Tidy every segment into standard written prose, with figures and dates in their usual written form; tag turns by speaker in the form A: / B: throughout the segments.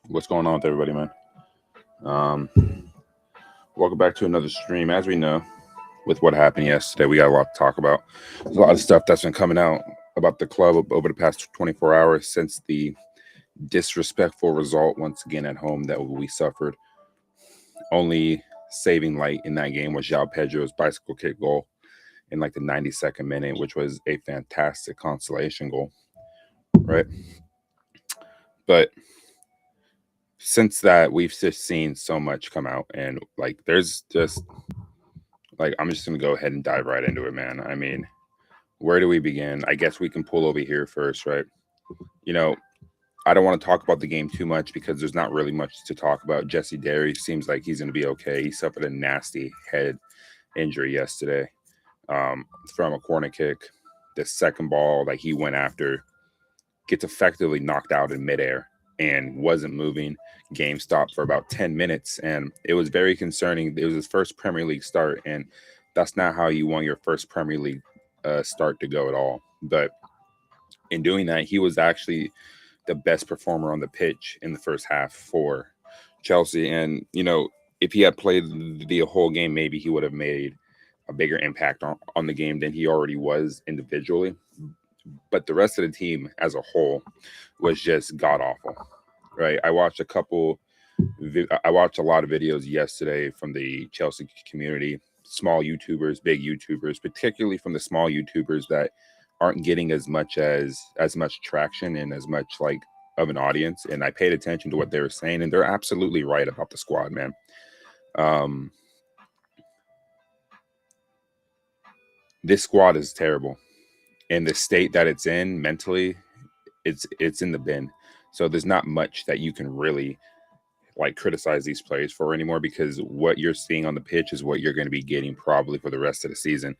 A: What's going on with everybody, man? Um, Welcome back to another stream. As we know, with what happened yesterday, we got a lot to talk about. There's a lot of stuff that's been coming out about the club over the past 24 hours since the disrespectful result once again at home that we suffered. Only saving light in that game was João Pedro's bicycle kick goal in like the 92nd minute, which was a fantastic consolation goal, right? But since that, we've just seen so much come out, and like there's just like I'm just gonna go ahead and dive right into it, man. I mean, where do we begin? I guess we can pull over here first, right? You know, I don't want to talk about the game too much because there's not really much to talk about. Jesse Derry seems like he's gonna be okay. He suffered a nasty head injury yesterday from a corner kick. The second ball that he went after gets effectively knocked out in midair and wasn't moving. Game stopped for about 10 minutes, and it was very concerning. It was his first Premier League start, and that's not how you want your first Premier League start to go at all. But in doing that, he was actually the best performer on the pitch in the first half for Chelsea. And, if he had played the whole game, maybe he would have made a bigger impact on the game than he already was individually. But the rest of the team as a whole was just god awful, right? I watched I watched a lot of videos yesterday from the Chelsea community, small YouTubers, big YouTubers, particularly from the small YouTubers that aren't getting as much traction and as much like of an audience. And I paid attention to what they were saying, and they're absolutely right about the squad, man. Um, this squad is terrible, and the state that it's in mentally, it's in the bin. So there's not much that you can really like criticize these players for anymore, because what you're seeing on the pitch is what you're going to be getting probably for the rest of the season.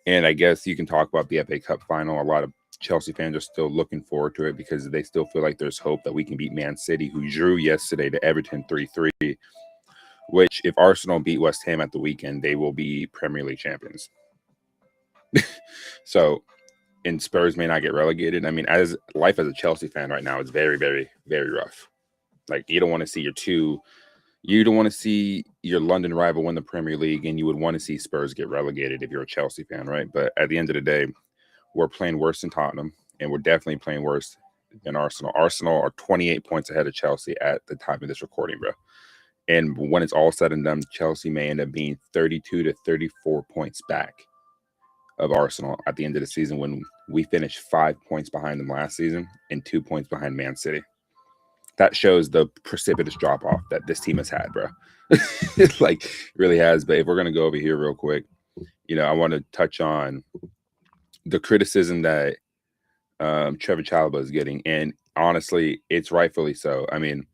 A: And I guess you can talk about the FA Cup final. A lot of Chelsea fans are still looking forward to it because they still feel like there's hope that we can beat Man City, who drew yesterday to Everton 3-3, which if Arsenal beat West Ham at the weekend, they will be Premier League champions. So, and Spurs may not get relegated. I mean, as life as a Chelsea fan right now is very, very, very rough. Like you don't want to see you don't want to see your London rival win the Premier League, and you would want to see Spurs get relegated if you're a Chelsea fan, right? But at the end of the day, we're playing worse than Tottenham, and we're definitely playing worse than Arsenal. Arsenal are 28 points ahead of Chelsea at the time of this recording, bro. And when it's all said and done, Chelsea may end up being 32 to 34 points back of Arsenal at the end of the season, when we finished 5 points behind them last season and 2 points behind Man City. That shows the precipitous drop off that this team has had, bro. It like really has. But if we're gonna go over here real quick, I want to touch on the criticism that Trevor Chalobah is getting, and honestly, it's rightfully so. I mean,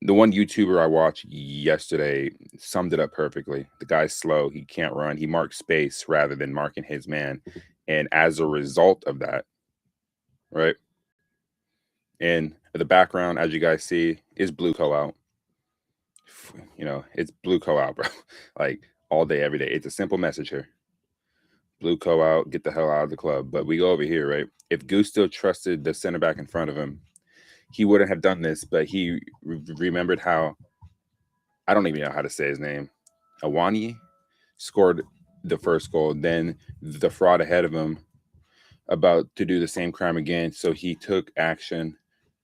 A: the one YouTuber I watched yesterday summed it up perfectly. The guy's slow. He can't run. He marks space rather than marking his man. And as a result of that, right? And the background, as you guys see, is BlueCo out. It's BlueCo out, bro. Like all day, every day. It's a simple message here. BlueCo out, get the hell out of the club. But we go over here, right? If Goose still trusted the center back in front of him, he wouldn't have done this, but he remembered how, I don't even know how to say his name, Awani scored the first goal. Then the fraud ahead of him about to do the same crime again. So he took action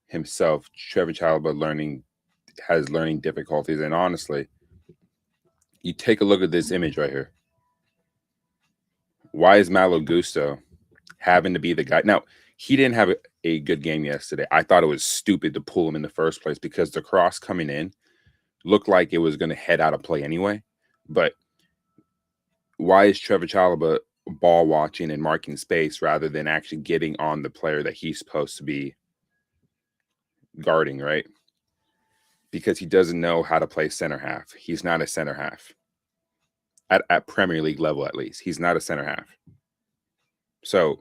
A: himself. Trevor Chalobah has learning difficulties. And honestly, you take a look at this image right here. Why is Malo Gusto having to be the guy? Now, he didn't have a good game yesterday. I thought it was stupid to pull him in the first place because the cross coming in looked like it was going to head out of play anyway. But why is Trevor Chalobah ball watching and marking space rather than actually getting on the player that he's supposed to be guarding, right? Because he doesn't know how to play center half. He's not a center half. At Premier League level, at least. He's not a center half. So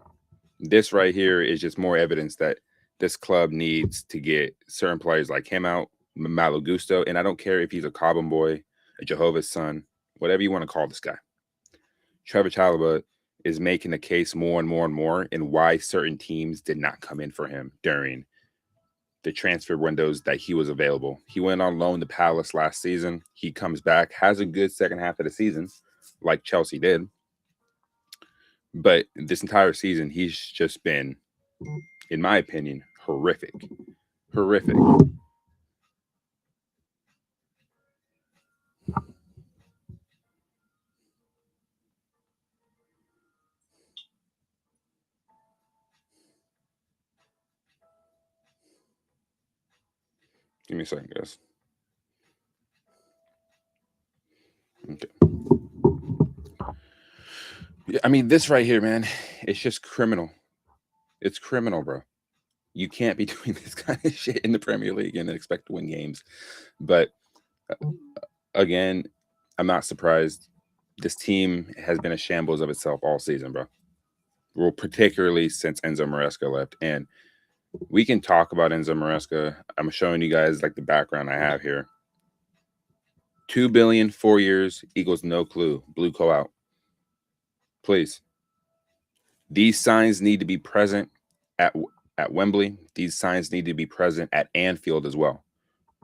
A: this right here is just more evidence that this club needs to get certain players like him out, Malo Gusto, and I don't care if he's a Cobham boy, a Jehovah's son, whatever you want to call this guy. Trevor Chalobah is making the case more and more and more in why certain teams did not come in for him during the transfer windows that he was available. He went on loan to Palace last season. He comes back, has a good second half of the season, like Chelsea did. But this entire season, he's just been, in my opinion, horrific. Horrific. Give me a second, guys. Okay. Yeah, I mean, this right here, man, it's just criminal. It's criminal, bro. You can't be doing this kind of shit in the Premier League and expect to win games. But again, I'm not surprised. This team has been a shambles of itself all season, bro. Well, particularly since Enzo Maresca left. And we can talk about Enzo Maresca. I'm showing you guys like the background I have here. 2 billion, 4 years equals no clue. BlueCo out. Please. These signs need to be present at Wembley. These signs need to be present at Anfield as well.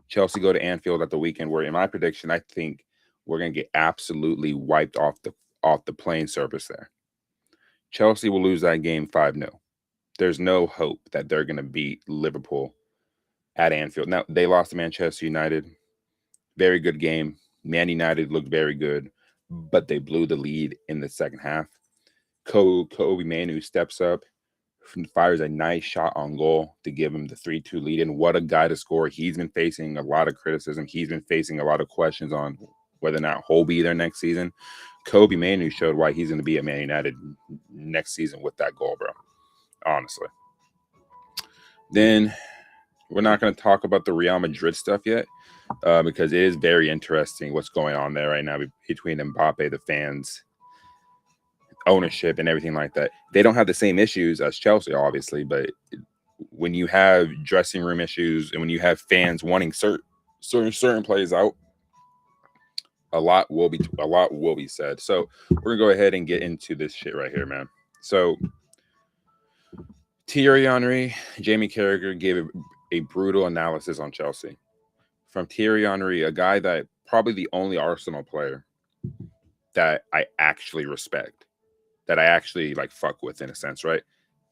A: Chelsea go to Anfield at the weekend, where in my prediction, I think we're gonna get absolutely wiped off the plane surface there. Chelsea will lose that game 5-0. There's no hope that they're gonna beat Liverpool at Anfield. Now they lost to Manchester United. Very good game. Man United looked very good, but they blew the lead in the second half. Kobe Manu steps up, fires a nice shot on goal to give him the 3-2 lead. And what a guy to score. He's been facing a lot of criticism. He's been facing a lot of questions on whether or not he'll be there next season. Kobe Manu showed why he's going to be at Man United next season with that goal, bro. Honestly. Then we're not going to talk about the Real Madrid stuff yet because it is very interesting what's going on there right now between Mbappe, the fans, ownership, and everything like that. They don't have the same issues as Chelsea, obviously, but when you have dressing room issues and when you have fans wanting certain players out, a lot will be said. So we're gonna go ahead and get into this shit right here, man. So Thierry Henry, Jamie Carragher gave a brutal analysis on Chelsea. From Thierry Henry, a guy that probably the only Arsenal player that I actually respect, that I actually like fuck with in a sense, right?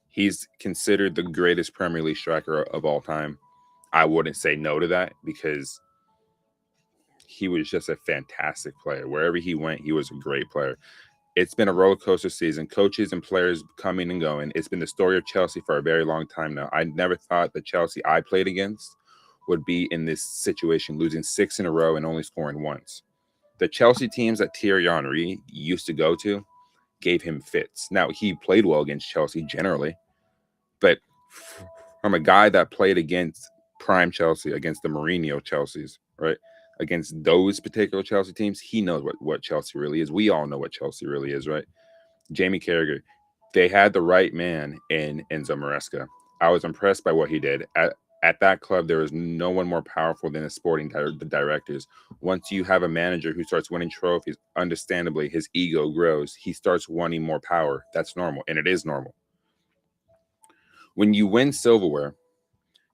A: He's considered the greatest Premier League striker of all time. I wouldn't say no to that because he was just a fantastic player. Wherever he went, he was a great player. It's been a roller coaster season. Coaches and players coming and going. It's been the story of Chelsea for a very long time now. I never thought the Chelsea I played against would be in this situation, losing 6 in a row and only scoring once. The Chelsea teams that Thierry Henry used to go to gave him fits. Now, he played well against Chelsea generally, but from a guy that played against prime Chelsea, against the Mourinho Chelseas, right? Against those particular Chelsea teams, he knows what Chelsea really is. We all know what Chelsea really is, right? Jamie Carragher, they had the right man in Enzo Maresca. I was impressed by what he did. At that club, there was no one more powerful than the directors. Once you have a manager who starts winning trophies, understandably, his ego grows. He starts wanting more power. That's normal, and it is normal. When you win silverware,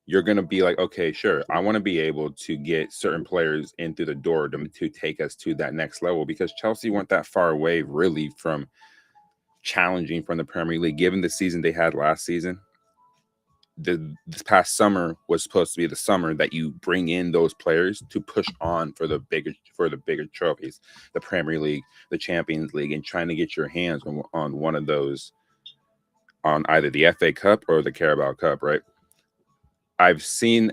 A: you're going to be like, okay, sure, I want to be able to get certain players in through the door to take us to that next level, because Chelsea weren't that far away really from challenging from the Premier League, given the season they had last season. This past summer was supposed to be the summer that you bring in those players to push on for the bigger trophies, the Premier League, the Champions League, and trying to get your hands on one of those, on either the FA Cup or the Carabao Cup, right? I'm seen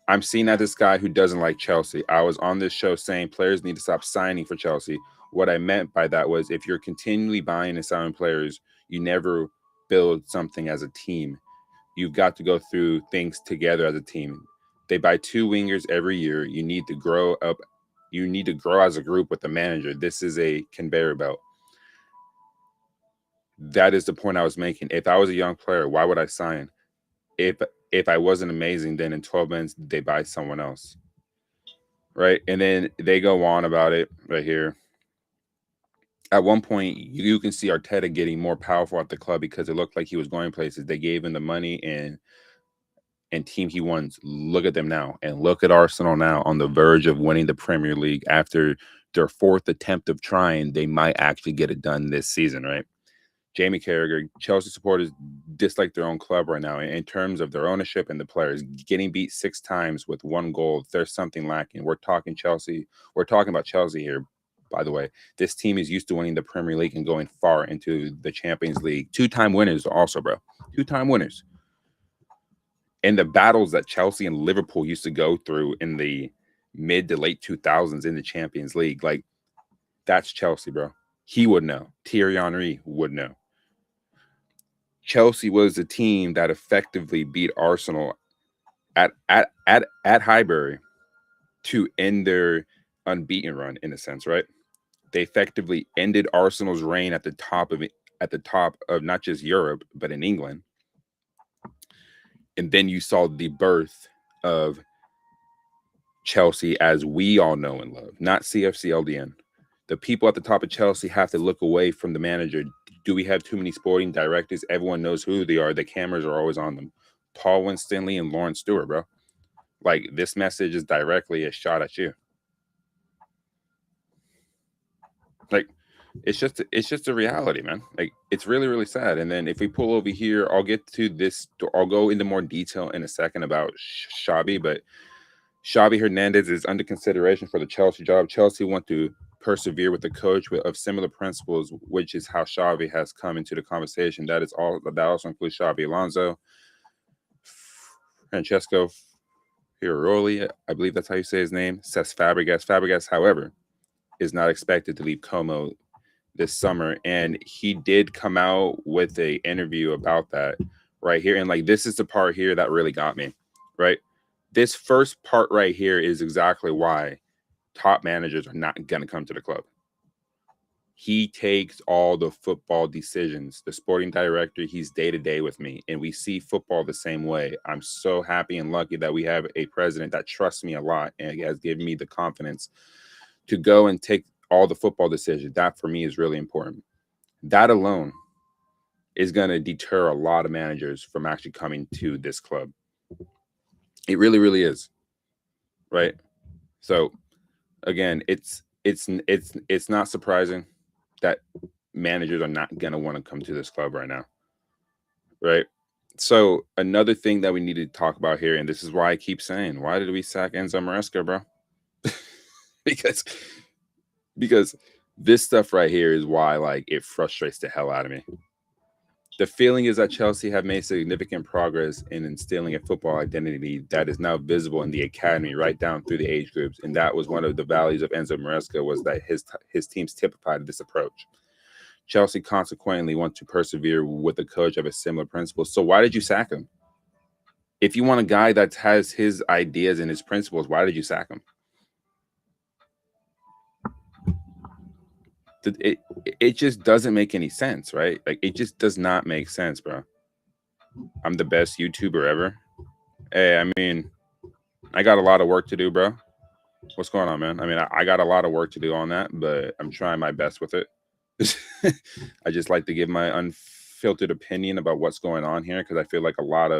A: as this guy who doesn't like Chelsea. I was on this show saying players need to stop signing for Chelsea. What I meant by that was if you're continually buying and selling players, you never build something as a team. You've got to go through things together as a team. They buy 2 wingers every year. You need to grow up. You need to grow as a group with the manager. This is a conveyor belt. That is the point I was making. If I was a young player, why would I sign? If I wasn't amazing, then in 12 months, they buy someone else. Right? And then they go on about it right here. At one point, you can see Arteta getting more powerful at the club because it looked like he was going places. They gave him the money, and and team he wants. Look at them now, and look at Arsenal now on the verge of winning the Premier League after their 4th attempt of trying. They might actually get it done this season, right? Jamie Carragher, Chelsea supporters dislike their own club right now in terms of their ownership and the players. Getting beat 6 times with 1 goal, there's something lacking. We're talking Chelsea. We're talking about Chelsea here, by the way. This team is used to winning the Premier League and going far into the Champions League. 2-time winners also, bro. 2-time winners. And the battles that Chelsea and Liverpool used to go through in the mid to late 2000s in the Champions League, like, that's Chelsea, bro. He would know. Thierry Henry would know. Chelsea was the team that effectively beat Arsenal at Highbury to end their unbeaten run, in a sense, right? They effectively ended Arsenal's reign at the top of not just Europe, but in England. And then you saw the birth of Chelsea as we all know and love, not CFCLDN. The people at the top of Chelsea have to look away from the manager. Do we have too many sporting directors? Everyone knows who they are. The cameras are always on them. Paul Winstanley and Lawrence Stewart, bro. Like, this message is directly a shot at you. Like, it's just a reality, man. Like, it's really, really sad. And then if we pull over here, I'll get to this. I'll go into more detail in a second about Xavi, but Xavi Hernandez is under consideration for the Chelsea job. Chelsea want to persevere with the coach of similar principles, which is how Xavi has come into the conversation. That also includes Xabi Alonso, Francesco Fioroli, I believe that's how you say his name, Cesc Fabregas. Fabregas, however, is not expected to leave Como this summer, and he did come out with an interview about that right here. And like, this is the part here that really got me, right? This first part right here is exactly why top managers are not going to come to the club. He takes all the football decisions. The sporting director, he's day-to-day with me, and we see football the same way. I'm so happy and lucky that we have a president that trusts me a lot and has given me the confidence to go and take all the football decisions. That, for me, is really important. That alone is going to deter a lot of managers from actually coming to this club. It really, really is, right? So, again, it's not surprising that managers are not going to want to come to this club right now, right? So, another thing that we need to talk about here, and this is why I keep saying, why did we sack Enzo Maresca, bro? because this stuff right here is why, like, it frustrates the hell out of me. The feeling is that Chelsea have made significant progress in instilling a football identity that is now visible in the academy right down through the age groups. And that was one of the values of Enzo Maresca, was that his teams typified this approach. Chelsea consequently want to persevere with a coach of a similar principle. So why did you sack him? If you want a guy that has his ideas and his principles, why did you sack him? It just doesn't make any sense, right? Like, it just does not make sense, bro. I'm the best YouTuber ever. Hey, I mean, I got a lot of work to do, bro. What's going on, man? I mean, I got a lot of work to do on that, but I'm trying my best with it. I just like to give my unfiltered opinion about what's going on here, because I feel like a lot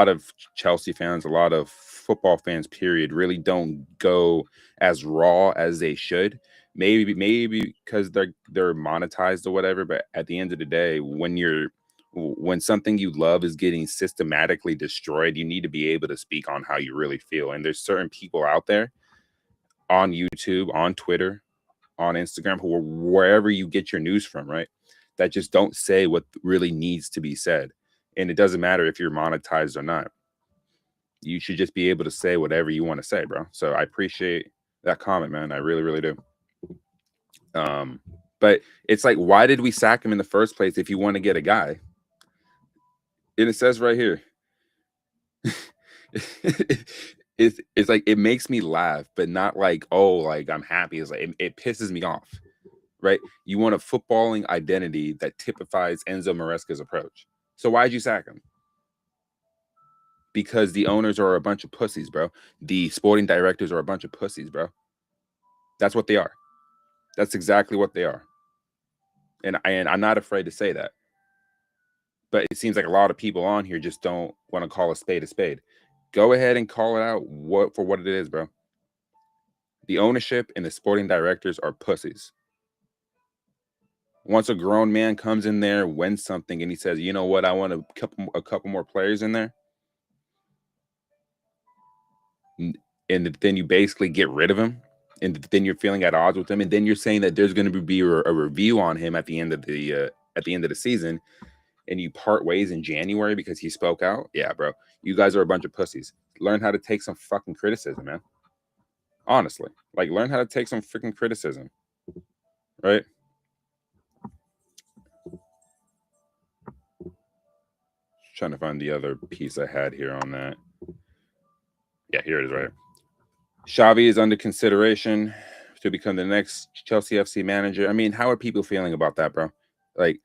A: of Chelsea fans, a lot of football fans, period, really don't go as raw as they should. Maybe because they're monetized or whatever. But at the end of the day, when something you love is getting systematically destroyed, you need to be able to speak on how you really feel. And there's certain people out there on YouTube, on Twitter, on Instagram, wherever you get your news from, right, that just don't say what really needs to be said. And it doesn't matter if you're monetized or not. You should just be able to say whatever you want to say, bro. So I appreciate that comment, man. I really, really do. But it's like, why did we sack him in the first place if you want to get a guy? And it says right here, it's like, it makes me laugh, but not like, oh, like, I'm happy. It's like, it pisses me off, right? You want a footballing identity that typifies Enzo Maresca's approach. So why'd you sack him? Because the owners are a bunch of pussies, bro. The sporting directors are a bunch of pussies, bro. That's what they are. That's exactly what they are. And I'm not afraid to say that. But it seems like a lot of people on here just don't want to call a spade a spade. Go ahead and call it out for what it is, bro. The ownership and the sporting directors are pussies. Once a grown man comes in there, wins something, and he says, "You know what? I want a couple more players in there," and then you basically get rid of him, and then you're feeling at odds with him, and then you're saying that there's going to be a review on him at the end of the season, and you part ways in January because he spoke out. Yeah, bro, you guys are a bunch of pussies. Learn how to take some fucking criticism, man. Honestly, like, learn how to take some freaking criticism, right? Trying to find the other piece I had here on that. Yeah, here it is, right? Xavi is under consideration to become the next Chelsea FC manager. I mean, how are people feeling about that, bro? Like,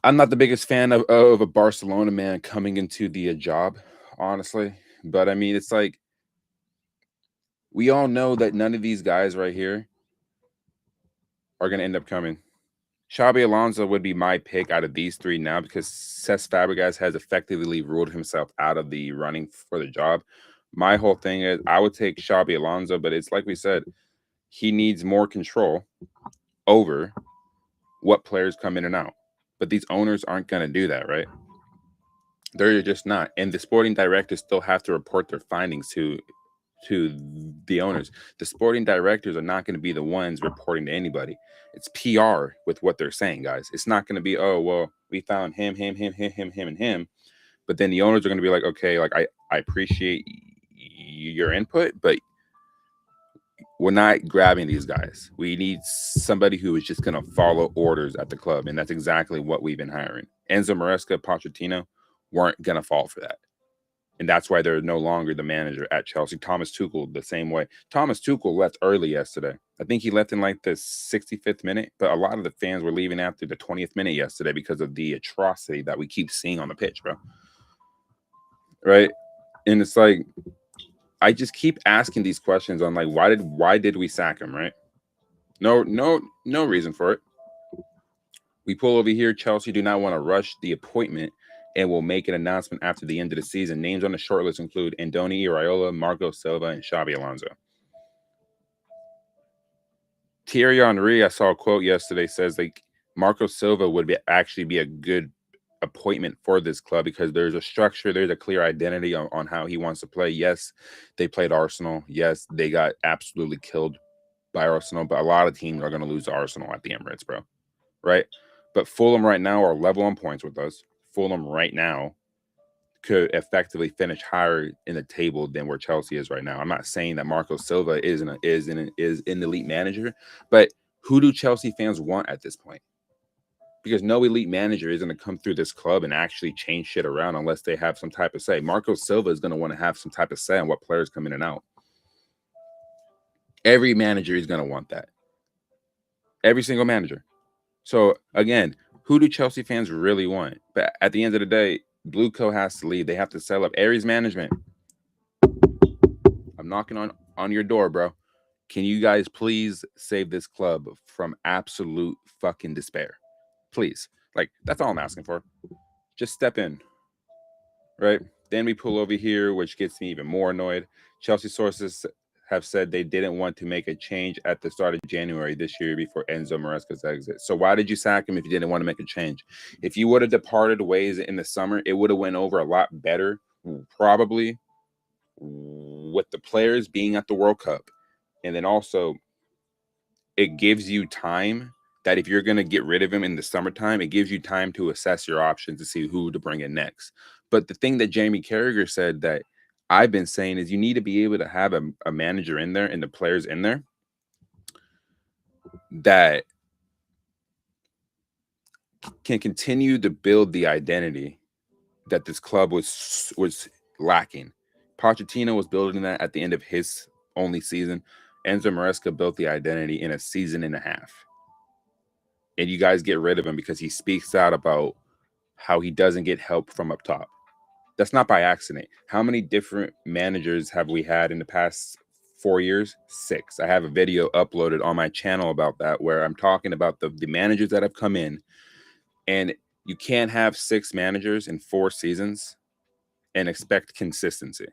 A: I'm not the biggest fan of a Barcelona man coming into the job, honestly. But I mean, it's like, we all know that none of these guys right here are going to end up coming. Xabi Alonso would be my pick out of these three now, because Cesc Fabregas has effectively ruled himself out of the running for the job. My whole thing is, I would take Xabi Alonso, but it's like we said, he needs more control over what players come in and out. But these owners aren't going to do that, right? They're just not. And the sporting directors still have to report their findings to the owners. The sporting directors are not going to be the ones reporting to anybody. It's PR with what they're saying, guys. It's not going to be, oh, well, we found him, and him. But then the owners are going to be like, okay, like, I appreciate your input, but we're not grabbing these guys. We need somebody who is just going to follow orders at the club. And that's exactly what we've been hiring. Enzo Maresca, Pochettino weren't going to fall for that. And that's why they're no longer the manager at Chelsea. Thomas Tuchel, the same way. Thomas Tuchel left early yesterday. I think he left in like the 65th minute, but a lot of the fans were leaving after the 20th minute yesterday because of the atrocity that we keep seeing on the pitch, bro. Right? And it's like, I just keep asking these questions on, like, why did we sack him, right? No reason for it. We pull over here. Chelsea do not want to rush the appointment and will make an announcement after the end of the season. Names on the shortlist include Andoni Iraola, Marco Silva, and Xabi Alonso. Thierry Henry, I saw a quote yesterday, says like Marco Silva would actually be a good appointment for this club because there's a structure, there's a clear identity on how he wants to play. Yes, they played Arsenal. Yes, they got absolutely killed by Arsenal, but a lot of teams are going to lose to Arsenal at the Emirates, bro. Right? But Fulham right now are level on points with us. Fulham right now could effectively finish higher in the table than where Chelsea is right now. I'm not saying that Marco Silva is an elite manager, but who do Chelsea fans want at this point? Because no elite manager is going to come through this club and actually change shit around unless they have some type of say. Marco Silva is going to want to have some type of say on what players come in and out. Every manager is going to want that. Every single manager. So again, who do Chelsea fans really want? But at the end of the day, BlueCo has to leave. They have to sell up. Aries management, I'm knocking on your door, bro. Can you guys please save this club from absolute fucking despair? Please. Like, that's all I'm asking for. Just step in. Right? Then we pull over here, which gets me even more annoyed. Chelsea sources have said they didn't want to make a change at the start of January this year before Enzo Maresca's exit. So why did you sack him if you didn't want to make a change? If you would have departed ways in the summer, it would have went over a lot better, probably, with the players being at the World Cup. And then also, it gives you time that if you're going to get rid of him in the summertime, it gives you time to assess your options to see who to bring in next. But the thing that Jamie Carragher said that I've been saying is you need to be able to have a manager in there and the players in there that can continue to build the identity that this club was lacking. Pochettino was building that at the end of his only season. Enzo Maresca built the identity in a season and a half. And you guys get rid of him because he speaks out about how he doesn't get help from up top. That's not by accident. How many different managers have we had in the past 4 years? 6. I have a video uploaded on my channel about that where I'm talking about the managers that have come in, and You can't have 6 managers in 4 seasons and expect consistency.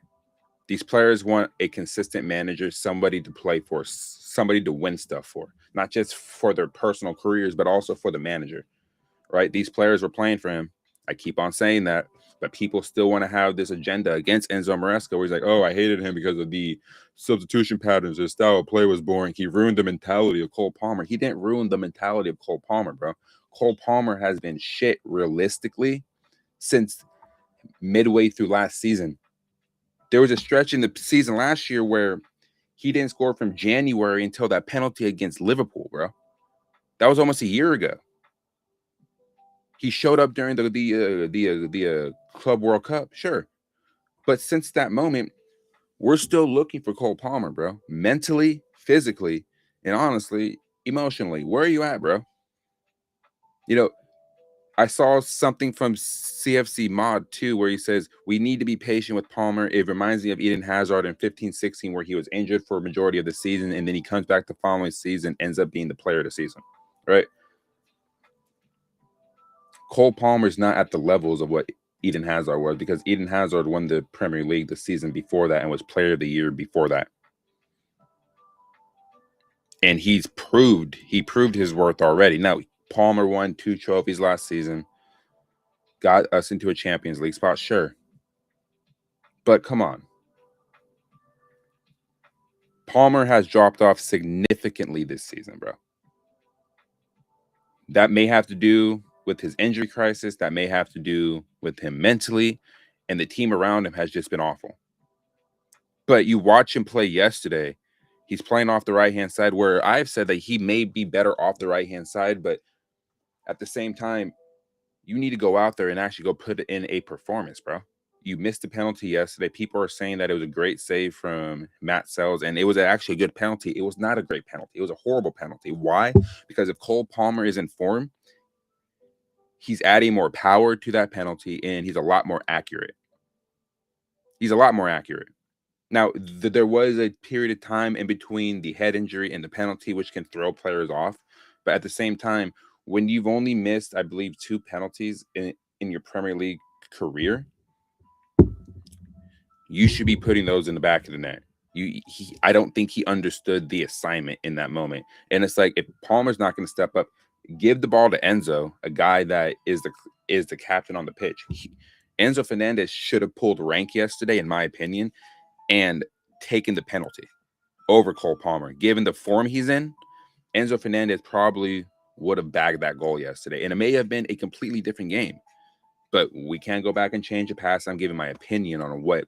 A: These players want a consistent manager, somebody to play for, somebody to win stuff for, not just for their personal careers, but also for the manager, right? These players were playing for him. I keep on saying that, but people still want to have this agenda against Enzo Maresca, where he's like, oh, I hated him because of the substitution patterns. His style of play was boring. He ruined the mentality of Cole Palmer. He didn't ruin the mentality of Cole Palmer, bro. Cole Palmer has been shit realistically since midway through last season. There was a stretch in the season last year where he didn't score from January until that penalty against Liverpool, bro. That was almost a year ago. He showed up during the Club World Cup, sure. But since that moment, we're still looking for Cole Palmer, bro. Mentally, physically, and honestly, emotionally. Where are you at, bro? You know, I saw something from CFC Mod too, where he says, we need to be patient with Palmer. It reminds me of Eden Hazard in 15-16, where he was injured for a majority of the season, and then he comes back the following season, ends up being the player of the season, right? Cole Palmer's not at the levels of what Eden Hazard was, because Eden Hazard won the Premier League the season before that and was player of the year before that. And he proved his worth already. Now, Palmer won 2 trophies last season, got us into a Champions League spot, sure. But come on. Palmer has dropped off significantly this season, bro. That may have to do with his injury crisis. That may have to do with him mentally. And the team around him has just been awful. But you watch him play yesterday. He's playing off the right-hand side, where I've said that he may be better off the right-hand side. But at the same time, you need to go out there and actually go put in a performance, bro. You missed the penalty yesterday. People are saying that it was a great save from Matt Sells, and it was actually a good penalty. It was not a great penalty. It was a horrible penalty. Why? Because if Cole Palmer is in form, he's adding more power to that penalty, and he's a lot more accurate. He's a lot more accurate. Now, there was a period of time in between the head injury and the penalty, which can throw players off. But at the same time, when you've only missed, I believe, 2 penalties in your Premier League career, you should be putting those in the back of the net. I don't think he understood the assignment in that moment. And it's like, if Palmer's not going to step up, give the ball to Enzo, a guy that is the captain on the pitch. Enzo Fernandez should have pulled rank yesterday, in my opinion, and taken the penalty over Cole Palmer. Given the form he's in, Enzo Fernandez probably would have bagged that goal yesterday. And it may have been a completely different game. But we can't go back and change the past. I'm giving my opinion on what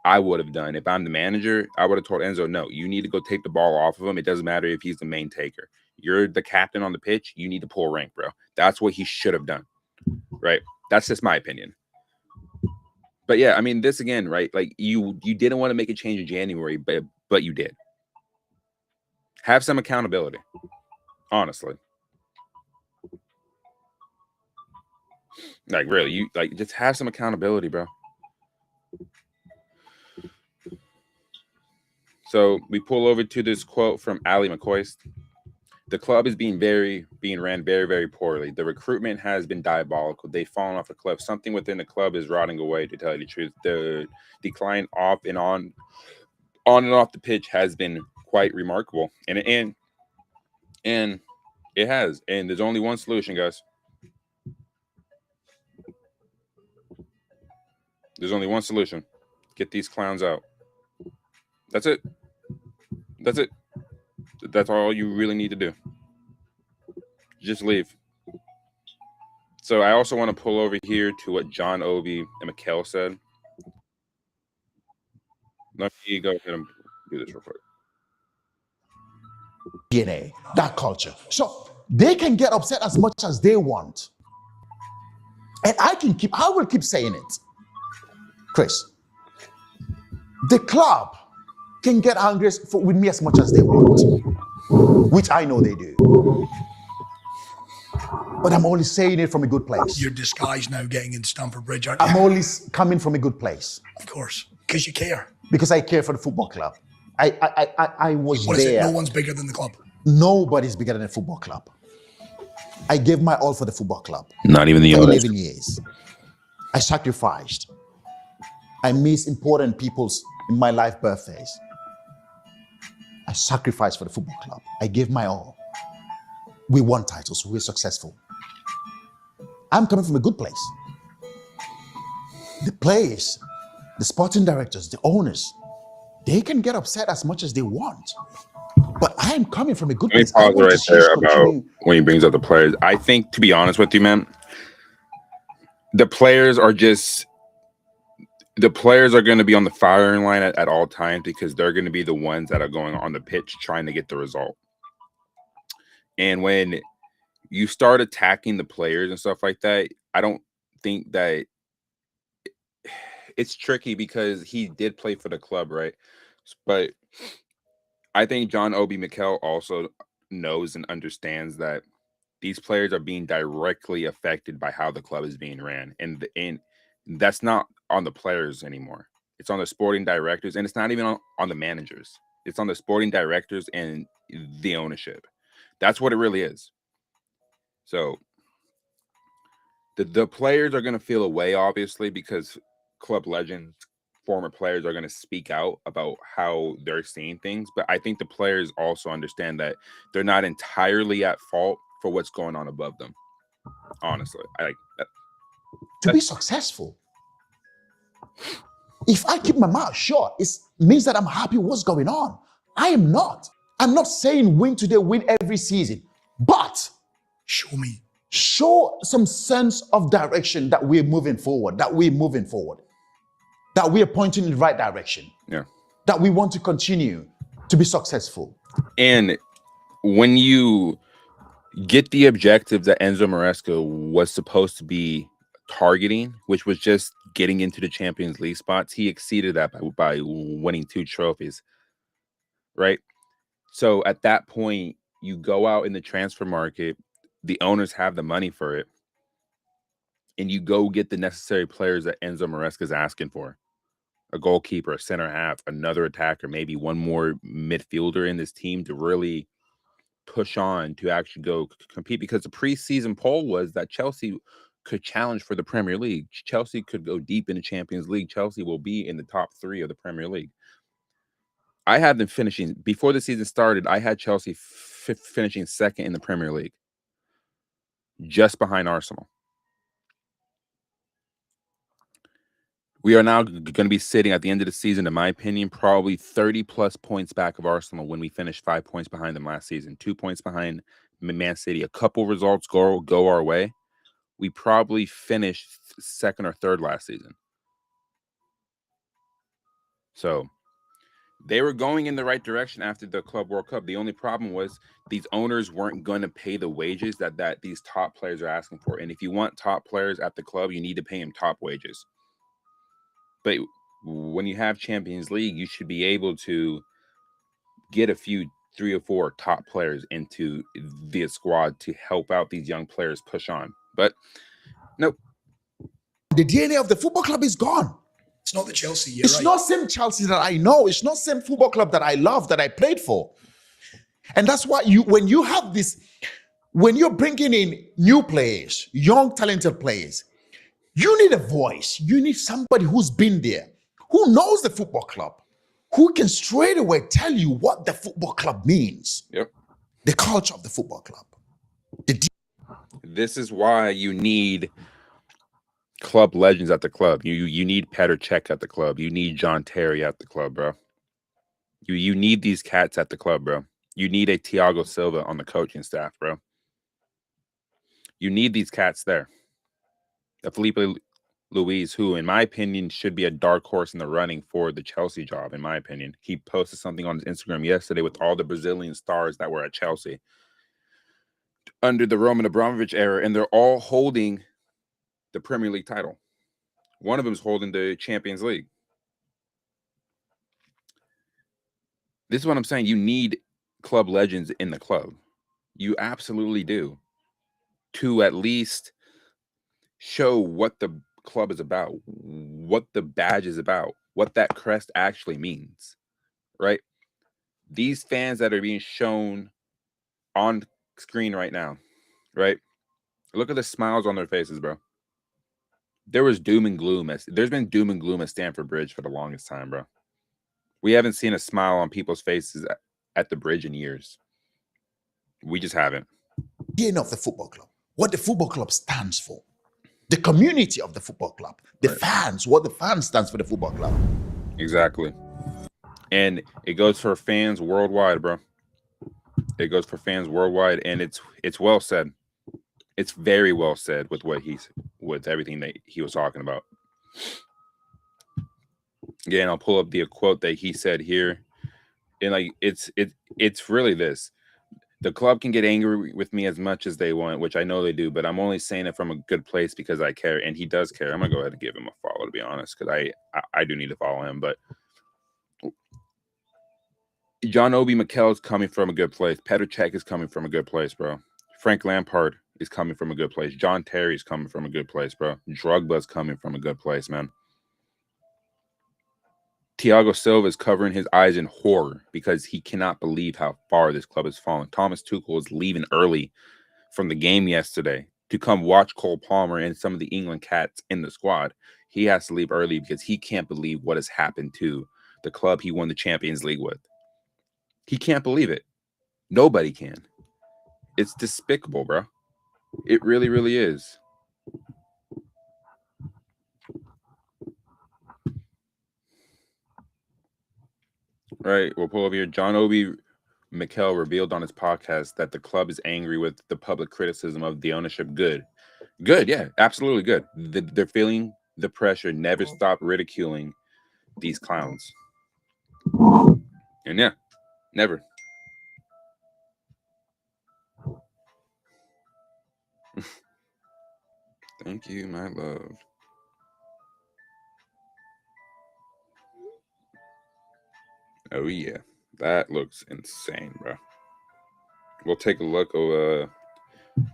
A: I would have done. If I'm the manager, I would have told Enzo, no, you need to go take the ball off of him. It doesn't matter if he's the main taker. You're the captain on the pitch. You need to pull rank, bro. That's what he should have done, right? That's just my opinion. But yeah, I mean, this again, right? Like you didn't want to make a change in January, but you did. Have some accountability, honestly. Like really, you just have some accountability, bro. So we pull over to this quote from Ali McCoist. The club is being ran very, very poorly. The recruitment has been diabolical. They've fallen off a cliff. Something within the club is rotting away, to tell you the truth. The decline off and on and off the pitch has been quite remarkable. And it has. And there's only one solution, guys. There's only one solution. Get these clowns out. That's it. That's it. That's all you really need to do. Just leave. So I also want to pull over here to what John Obi and Mikel said. Let me go ahead and do this real quick.
B: DNA, that culture. So they can get upset as much as they want. And I will keep saying it. Chris, the club can get angry with me as much as they want, which I know they do. But I'm only saying it from a good place.
C: You're disguised now getting into Stamford Bridge, aren't you?
B: I'm only coming from a good place.
C: Of course, because you care.
B: Because I care for the football club. I was
C: What
B: there.
C: is it? No one's bigger than the club.
B: Nobody's bigger than a football club. I gave my all for the football club.
A: Not even the
B: For
A: owners.
B: 11 years. I sacrificed. I missed important people's in my life birthdays. I sacrificed for the football club. I gave my all. We won titles. We were successful. I'm coming from a good place. The players, the sporting directors, the owners, they can get upset as much as they want. But I am coming from a good
A: Let me
B: place. I
A: pause
B: want to
A: right
B: see
A: there
B: us
A: about
B: continue.
A: when he brings up the players. I think, to be honest with you, man, the players are going to be on the firing line at all times because they're going to be the ones that are going on the pitch trying to get the result. And when you start attacking the players and stuff like that, I don't think that it's tricky because he did play for the club, right? But I think John Obi Mikel also knows and understands that these players are being directly affected by how the club is being ran. And that's not on the players anymore. It's on the sporting directors, and it's not even on the managers. It's on the sporting directors and the ownership. That's what it really is. So the players are going to feel away, obviously, because club legends, former players are going to speak out about how they're seeing things. But I think the players also understand that they're not entirely at fault for what's going on above them. Honestly, I like that.
B: To be successful. If I keep my mouth shut, it means that I'm happy with what's going on. I am not. I'm not saying win today, win every season, but show some sense of direction that we're moving forward, that we're pointing in the right direction.
A: Yeah.
B: That we want to continue to be successful.
A: And when you get the objective that Enzo Maresca was supposed to be targeting, which was just getting into the Champions League spots, he exceeded that by winning 2 trophies, right? So at that point, you go out in the transfer market, the owners have the money for it, and you go get the necessary players that Enzo Maresca is asking for. A goalkeeper, a center half, another attacker, maybe one more midfielder in this team to really push on to actually go compete, because the preseason poll was that Chelsea could challenge for the Premier League. Chelsea could go deep in the Champions League. Chelsea will be in the top 3 of the Premier League. I had them finishing, before the season started, I had Chelsea finishing 2nd in the Premier League, just behind Arsenal. We are now going to be sitting at the end of the season, in my opinion, probably 30 plus points back of Arsenal when we finished 5 points behind them last season, 2 points behind Man City. A couple results go our way. We probably finished 2nd or 3rd last season. So they were going in the right direction after the Club World Cup. The only problem was these owners weren't going to pay the wages that these top players are asking for. And if you want top players at the club, you need to pay them top wages. But when you have Champions League, you should be able to get a few 3 or 4 top players into the squad to help out these young players push on. But nope.
B: The DNA of the football club is gone.
C: It's not the Chelsea.
B: It's not same Chelsea that I know. It's not same football club that I love, that I played for. And that's why when you have this, when you're bringing in new players, young talented players, you need a voice. You need somebody who's been there, who knows the football club, who can straight away tell you what the football club means.
A: Yep.
B: The culture of the football club.
A: This is why you need club legends at the club. You need Petr Cech at the club. You need John Terry at the club, bro. You need these cats at the club, bro. You need a Thiago Silva on the coaching staff, bro. You need these cats there. A Felipe Luis, who, in my opinion, should be a dark horse in the running for the Chelsea job, in my opinion. He posted something on his Instagram yesterday with all the Brazilian stars that were at Chelsea under the Roman Abramovich era, and they're all holding the Premier League title. One of them is holding the Champions League. This is what I'm saying. You need club legends in the club. You absolutely do. To at least show what the club is about, what the badge is about, what that crest actually means, right? These fans that are being shown on screen right now, right? Look at the smiles on their faces, bro. There was doom and gloom. There's been doom and gloom at Stamford Bridge for the longest time, bro. We haven't seen a smile on people's faces at the bridge in years. We just haven't.
B: DNA of the football club, what the football club stands for, the community of the football club, the fans, what the fans stands for the football club.
A: Exactly. And it goes for fans worldwide, bro. It goes for fans worldwide, and it's well said. It's very well said with everything that he was talking about. Again, I'll pull up the quote that he said here, and like it's really this. The club can get angry with me as much as they want, which I know they do, but I'm only saying it from a good place because I care, and he does care. I'm gonna go ahead and give him a follow, to be honest, because I do need to follow him. But John Obi Mikel is coming from a good place. Petr Cech is coming from a good place, bro. Frank Lampard is coming from a good place. John Terry is coming from a good place, bro. Drogba's coming from a good place, man. Thiago Silva is covering his eyes in horror because he cannot believe how far this club has fallen. Thomas Tuchel is leaving early from the game yesterday to come watch Cole Palmer and some of the England cats in the squad. He has to leave early because he can't believe what has happened to the club he won the Champions League with. He can't believe it. Nobody can. It's despicable, bro. It really, really is. Right, we'll pull over here. John Obi Mikel revealed on his podcast that the club is angry with the public criticism of the ownership. Good, yeah, absolutely good. They're feeling the pressure. Never stop ridiculing these clowns. And yeah, never. Thank you, my love. Oh yeah, that looks insane, bro. We'll take a look at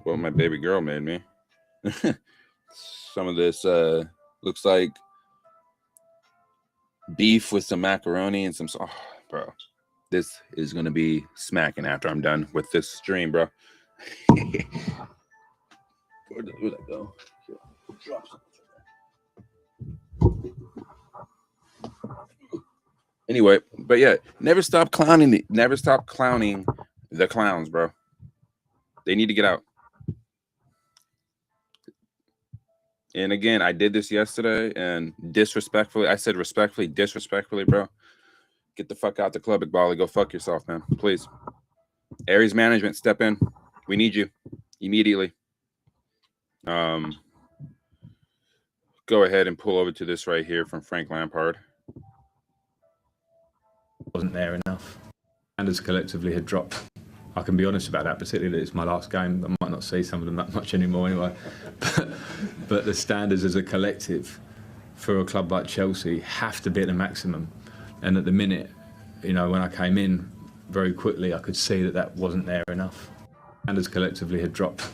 A: what my baby girl made me. Some of this looks like beef with some macaroni and some sauce. Oh, bro, this is gonna be smacking after I'm done with this stream, bro. Where'd that go? Anyway, but yeah, never stop clowning the clowns, bro. They need to get out. And again, I did this yesterday, and disrespectfully, I said respectfully, disrespectfully, bro. Get the fuck out the club, Eghbali. Go fuck yourself, man. Please. Aries management, step in. We need you immediately. Go ahead and pull over to this right here from Frank Lampard.
D: Wasn't there enough. Standards collectively had dropped. I can be honest about that, particularly that it's my last game. I might not see some of them that much anymore anyway. But the standards as a collective for a club like Chelsea have to be at the maximum. And at the minute, you know, when I came in very quickly, I could see that wasn't there enough. Standards collectively had dropped.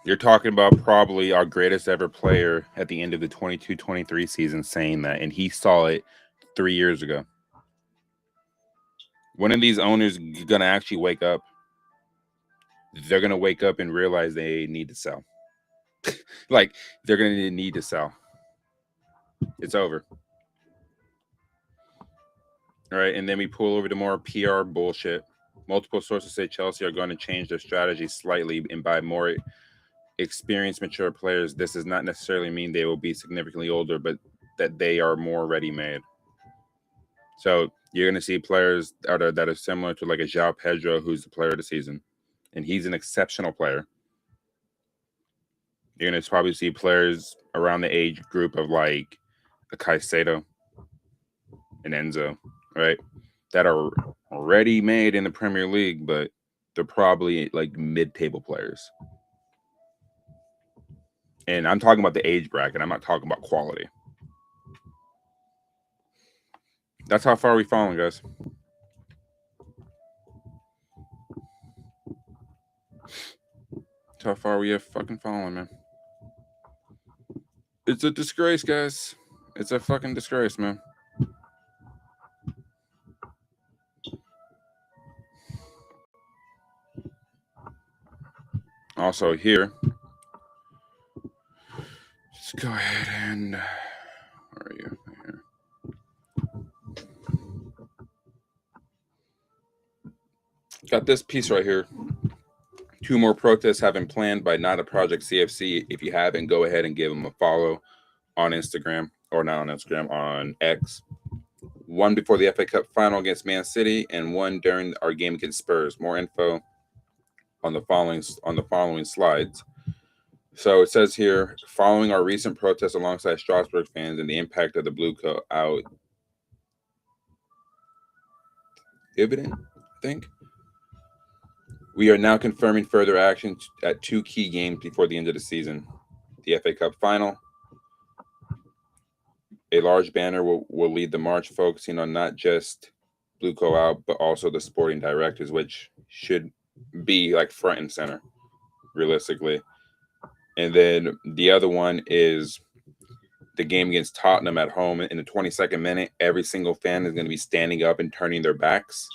A: You're talking about probably our greatest ever player at the end of the 22-23 season saying that, and he saw it 3 years ago. When are these owners going to actually wake up? They're going to wake up and realize they need to sell. Like, they're going to need to sell. It's over. All right, and then we pull over to more PR bullshit. Multiple sources say Chelsea are going to change their strategy slightly and buy more experienced, mature players. This does not necessarily mean they will be significantly older, but that they are more ready-made. So you're going to see players that are similar to like a João Pedro, who's the player of the season, and he's an exceptional player. You're going to probably see players around the age group of like a Caicedo and Enzo, right, that are already made in the Premier League, but they're probably like mid-table players. And I'm talking about the age bracket. I'm not talking about quality. That's how far we've fallen, guys. That's how far we have fucking fallen, man. It's a disgrace, guys. It's a fucking disgrace, man. Also here, Let's go ahead and where are you? Here. Got this piece right here. 2 more protests have been planned by Not a Project CFC. If you haven't, go ahead and give them a follow on Instagram, or not on Instagram, on X. 1 before the FA Cup final against Man City, and 1 during our game against Spurs. More info on the following slides. So it says here, following our recent protests alongside Strasbourg fans and the impact of the BlueCo out dividend, I think. We are now confirming further action at 2 key games before the end of the season. The FA Cup final. A large banner will lead the march, focusing on not just BlueCo out, but also the sporting directors, which should be like front and center, realistically. And then the other one is the game against Tottenham at home. In the 22nd minute, every single fan is going to be standing up and turning their backs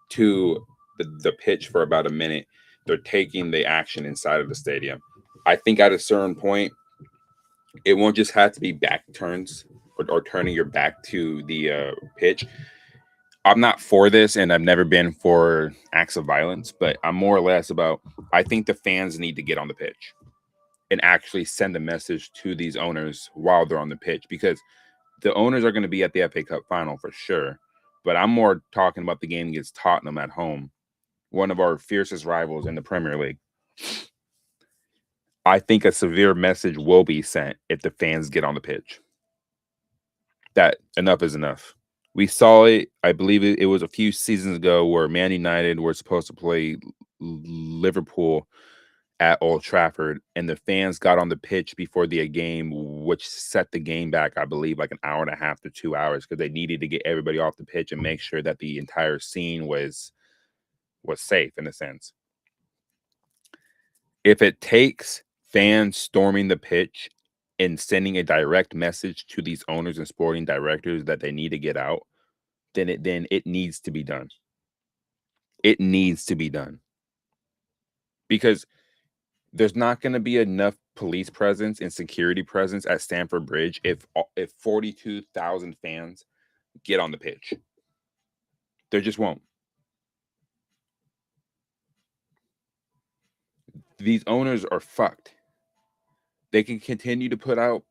A: to the pitch for about a minute. They're taking the action inside of the stadium. I think at a certain point, it won't just have to be back turns or turning your back to the pitch. I'm not for this, and I've never been for acts of violence, but I'm more or less about, I think the fans need to get on the pitch and actually send a message to these owners while they're on the pitch, because the owners are going to be at the FA Cup final for sure. But I'm more talking about the game against Tottenham at home, one of our fiercest rivals in the Premier League. I think a severe message will be sent if the fans get on the pitch. That enough is enough. We saw it, I believe it was a few seasons ago, where Man United were supposed to play Liverpool at Old Trafford, and the fans got on the pitch before the game, which set the game back, I believe, like an hour and a half to 2 hours, because they needed to get everybody off the pitch and make sure that the entire scene was safe, in a sense. If it takes fans storming the pitch and sending a direct message to these owners and sporting directors that they need to get out, then it needs to be done. It needs to be done. Because there's not going to be enough police presence and security presence at Stamford Bridge if 42,000 fans get on the pitch. There just won't. These owners are fucked. They can continue to put out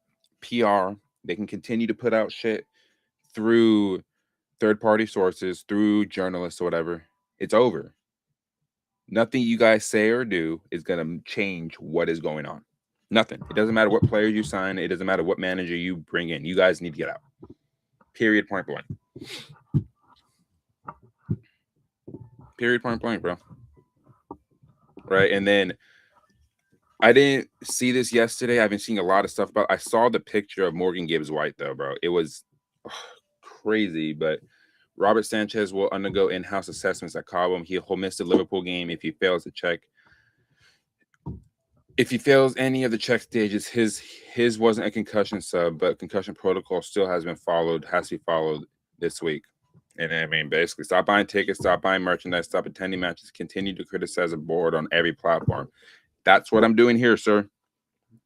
A: PR. They can continue to put out shit through third-party sources, through journalists or whatever. It's over. Nothing you guys say or do is going to change what is going on. Nothing. It doesn't matter what players you sign. It doesn't matter what manager you bring in. You guys need to get out. Period, point blank. Period, point blank, bro. Right? And then I didn't see this yesterday. I've been seeing a lot of stuff about. I saw the picture of Morgan Gibbs White, though, bro. It was crazy, but Robert Sanchez will undergo in-house assessments at Cobham. He'll miss the Liverpool game if he fails to check. If he fails any of the check stages, his wasn't a concussion sub, but concussion protocol still has to be followed this week. And I mean, basically, stop buying tickets, stop buying merchandise, stop attending matches, continue to criticize the board on every platform. That's what I'm doing here, sir.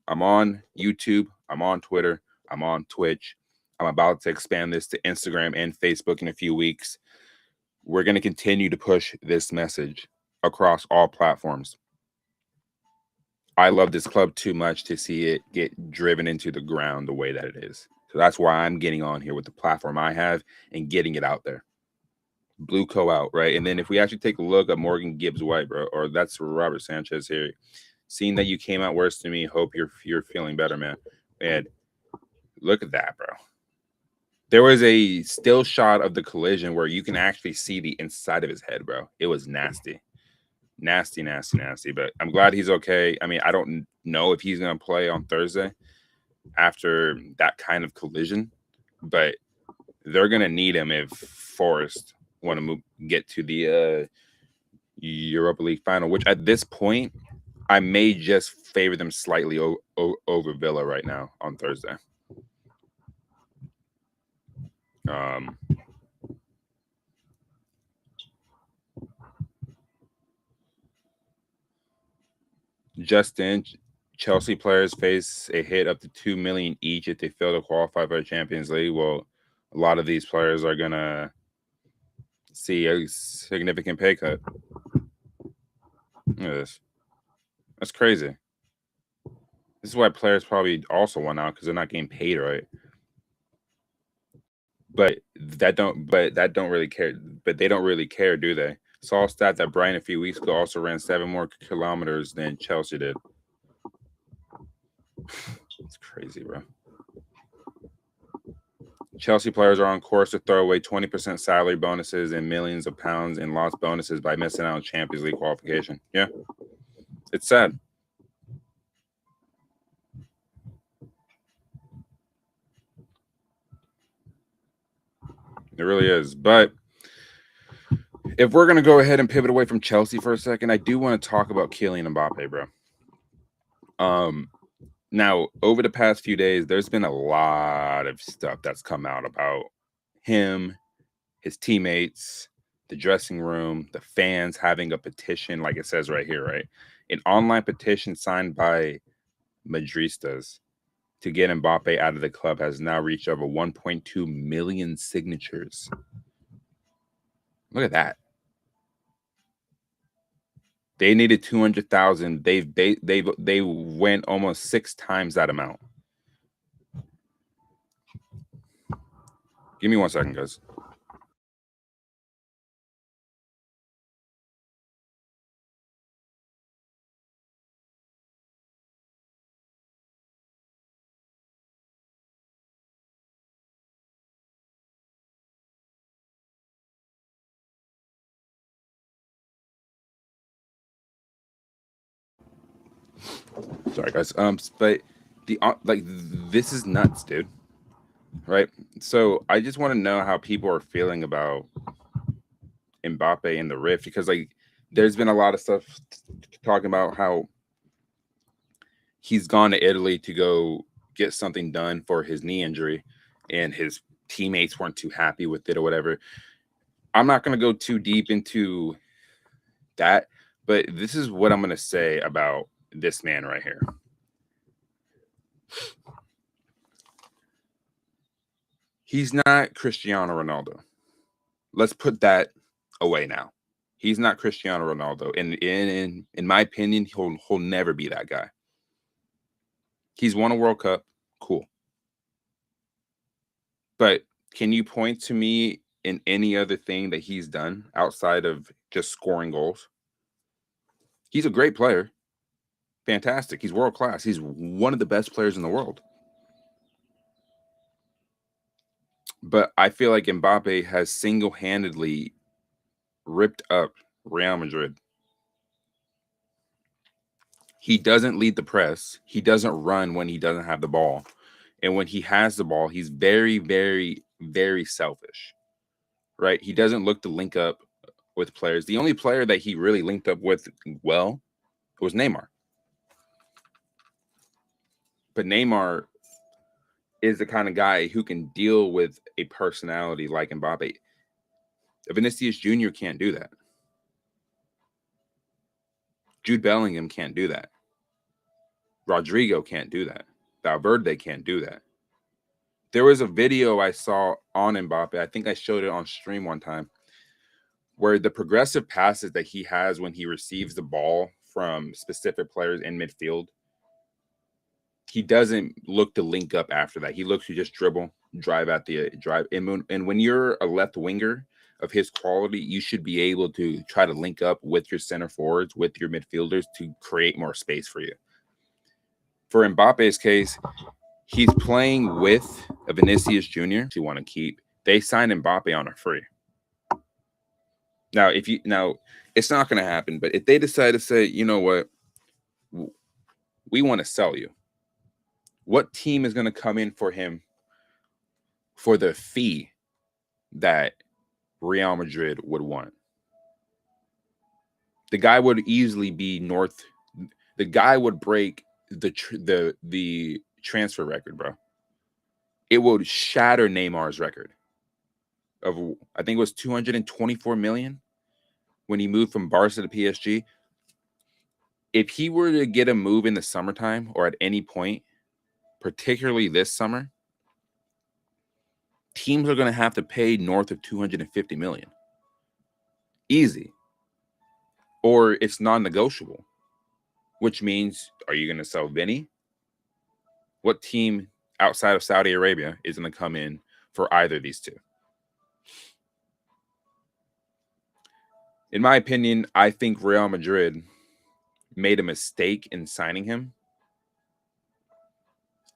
A: I'm on YouTube, I'm on Twitter, I'm on Twitch. I'm about to expand this to Instagram and Facebook in a few weeks. We're going to continue to push this message across all platforms. I love this club too much to see it get driven into the ground the way that it is. So that's why I'm getting on here with the platform I have and getting it out there. BlueCo out, right? And then if we actually take a look at Morgan Gibbs White, bro, or that's Robert Sanchez here, seeing that you came out worse to me, hope you're feeling better, man. And look at that, bro. There was a still shot of the collision where you can actually see the inside of his head, bro. It was nasty. Nasty. But I'm glad he's okay. I mean, I don't know if he's going to play on Thursday after that kind of collision, but they're going to need him if Forest want to get to the Europa League final, which at this point, I may just favor them slightly over Villa right now on Thursday. Justin Chelsea players face a hit up to $2 million each if they fail to qualify for the Champions League. Well, a lot of these players are gonna see a significant pay cut. Look at this. That's crazy. This is why players probably also want out, because they're not getting paid right. But that don't really care. But they don't really care, do they? Saw a stat that Brian a few weeks ago also ran 7 more kilometers than Chelsea did. It's crazy, bro. Chelsea players are on course to throw away 20% salary bonuses and millions of pounds in lost bonuses by missing out on Champions League qualification. Yeah, it's sad. It really is. But if we're going to go ahead and pivot away from Chelsea for a second, I do want to talk about Kylian Mbappe, bro. Now, over the past few days, there's been a lot of stuff that's come out about him, his teammates, the dressing room, the fans having a petition, like it says right here, right? An online petition signed by Madristas to get Mbappe out of the club has now reached over 1.2 million signatures. Look at that. They needed 200,000. They went almost 6 times that amount. Give me 1 second, guys. Sorry, guys. But the this is nuts, dude. Right? So I just want to know how people are feeling about Mbappe and the rift, because like there's been a lot of stuff talking about how he's gone to Italy to go get something done for his knee injury, and his teammates weren't too happy with it or whatever. I'm not going to go too deep into that, but this is what I'm going to say about this man right here. He's not Cristiano Ronaldo. Let's put that away now. He's not Cristiano Ronaldo. And in my opinion, he'll never be that guy. He's won a World Cup. Cool. But can you point to me in any other thing that he's done outside of just scoring goals? He's a great player. Fantastic. He's world class. He's one of the best players in the world. But I feel like Mbappe has single-handedly ripped up Real Madrid. He doesn't lead the press. He doesn't run when he doesn't have the ball. And when he has the ball, he's very, very, very selfish, right? He doesn't look to link up with players. The only player that he really linked up with well was Neymar. But Neymar is the kind of guy who can deal with a personality like Mbappe. Vinicius Jr. can't do that. Jude Bellingham can't do that. Rodrigo can't do that. Valverde can't do that. There was a video I saw on Mbappe. I think I showed it on stream one time, where the progressive passes that he has when he receives the ball from specific players in midfield, he doesn't look to link up after that. He looks to just dribble, drive at the drive. And when you're a left winger of his quality, you should be able to try to link up with your center forwards, with your midfielders, to create more space for you. For Mbappe's case, he's playing with a Vinicius Jr. you want to keep. They signed Mbappe on a free. Now, it's not going to happen, but if they decide to say, you know what, we want to sell you, what team is going to come in for him for the fee that Real Madrid would want? The guy would easily be north. The guy would break the transfer record, bro. It would shatter Neymar's record of, I think it was 224 million when he moved from Barca to PSG. if he were to get a move in the summertime or at any point, particularly this summer, teams are going to have to pay north of 250 million. Easy. Or it's non-negotiable, which means, are you going to sell Vinny? What team outside of Saudi Arabia is going to come in for either of these two? In my opinion, I think Real Madrid made a mistake in signing him.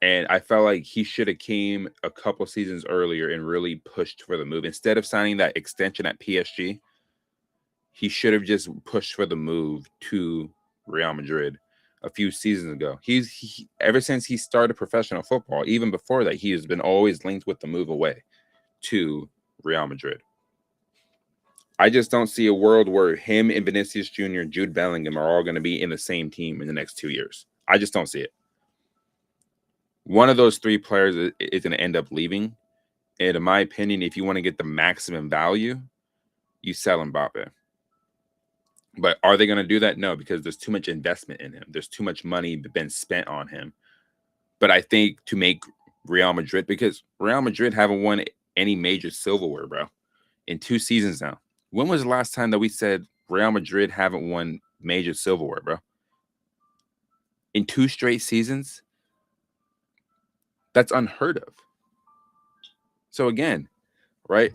A: And I felt like he should have came a couple seasons earlier and really pushed for the move. Instead of signing that extension at PSG, he should have just pushed for the move to Real Madrid a few seasons ago. He ever since he started professional football, even before that, he has been always linked with the move away to Real Madrid. I just don't see a world where him and Vinicius Jr. and Jude Bellingham are all going to be in the same team in the next 2 years. I just don't see it. One of those three players is going to end up leaving. And in my opinion, if you want to get the maximum value, you sell Mbappe. But are they going to do that? No, because there's too much investment in him. There's too much money been spent on him. But I think to make Real Madrid, because Real Madrid haven't won any major silverware, bro, in 2 seasons now. When was the last time that we said Real Madrid haven't won major silverware, bro? In 2 straight seasons? That's unheard of. So again, right?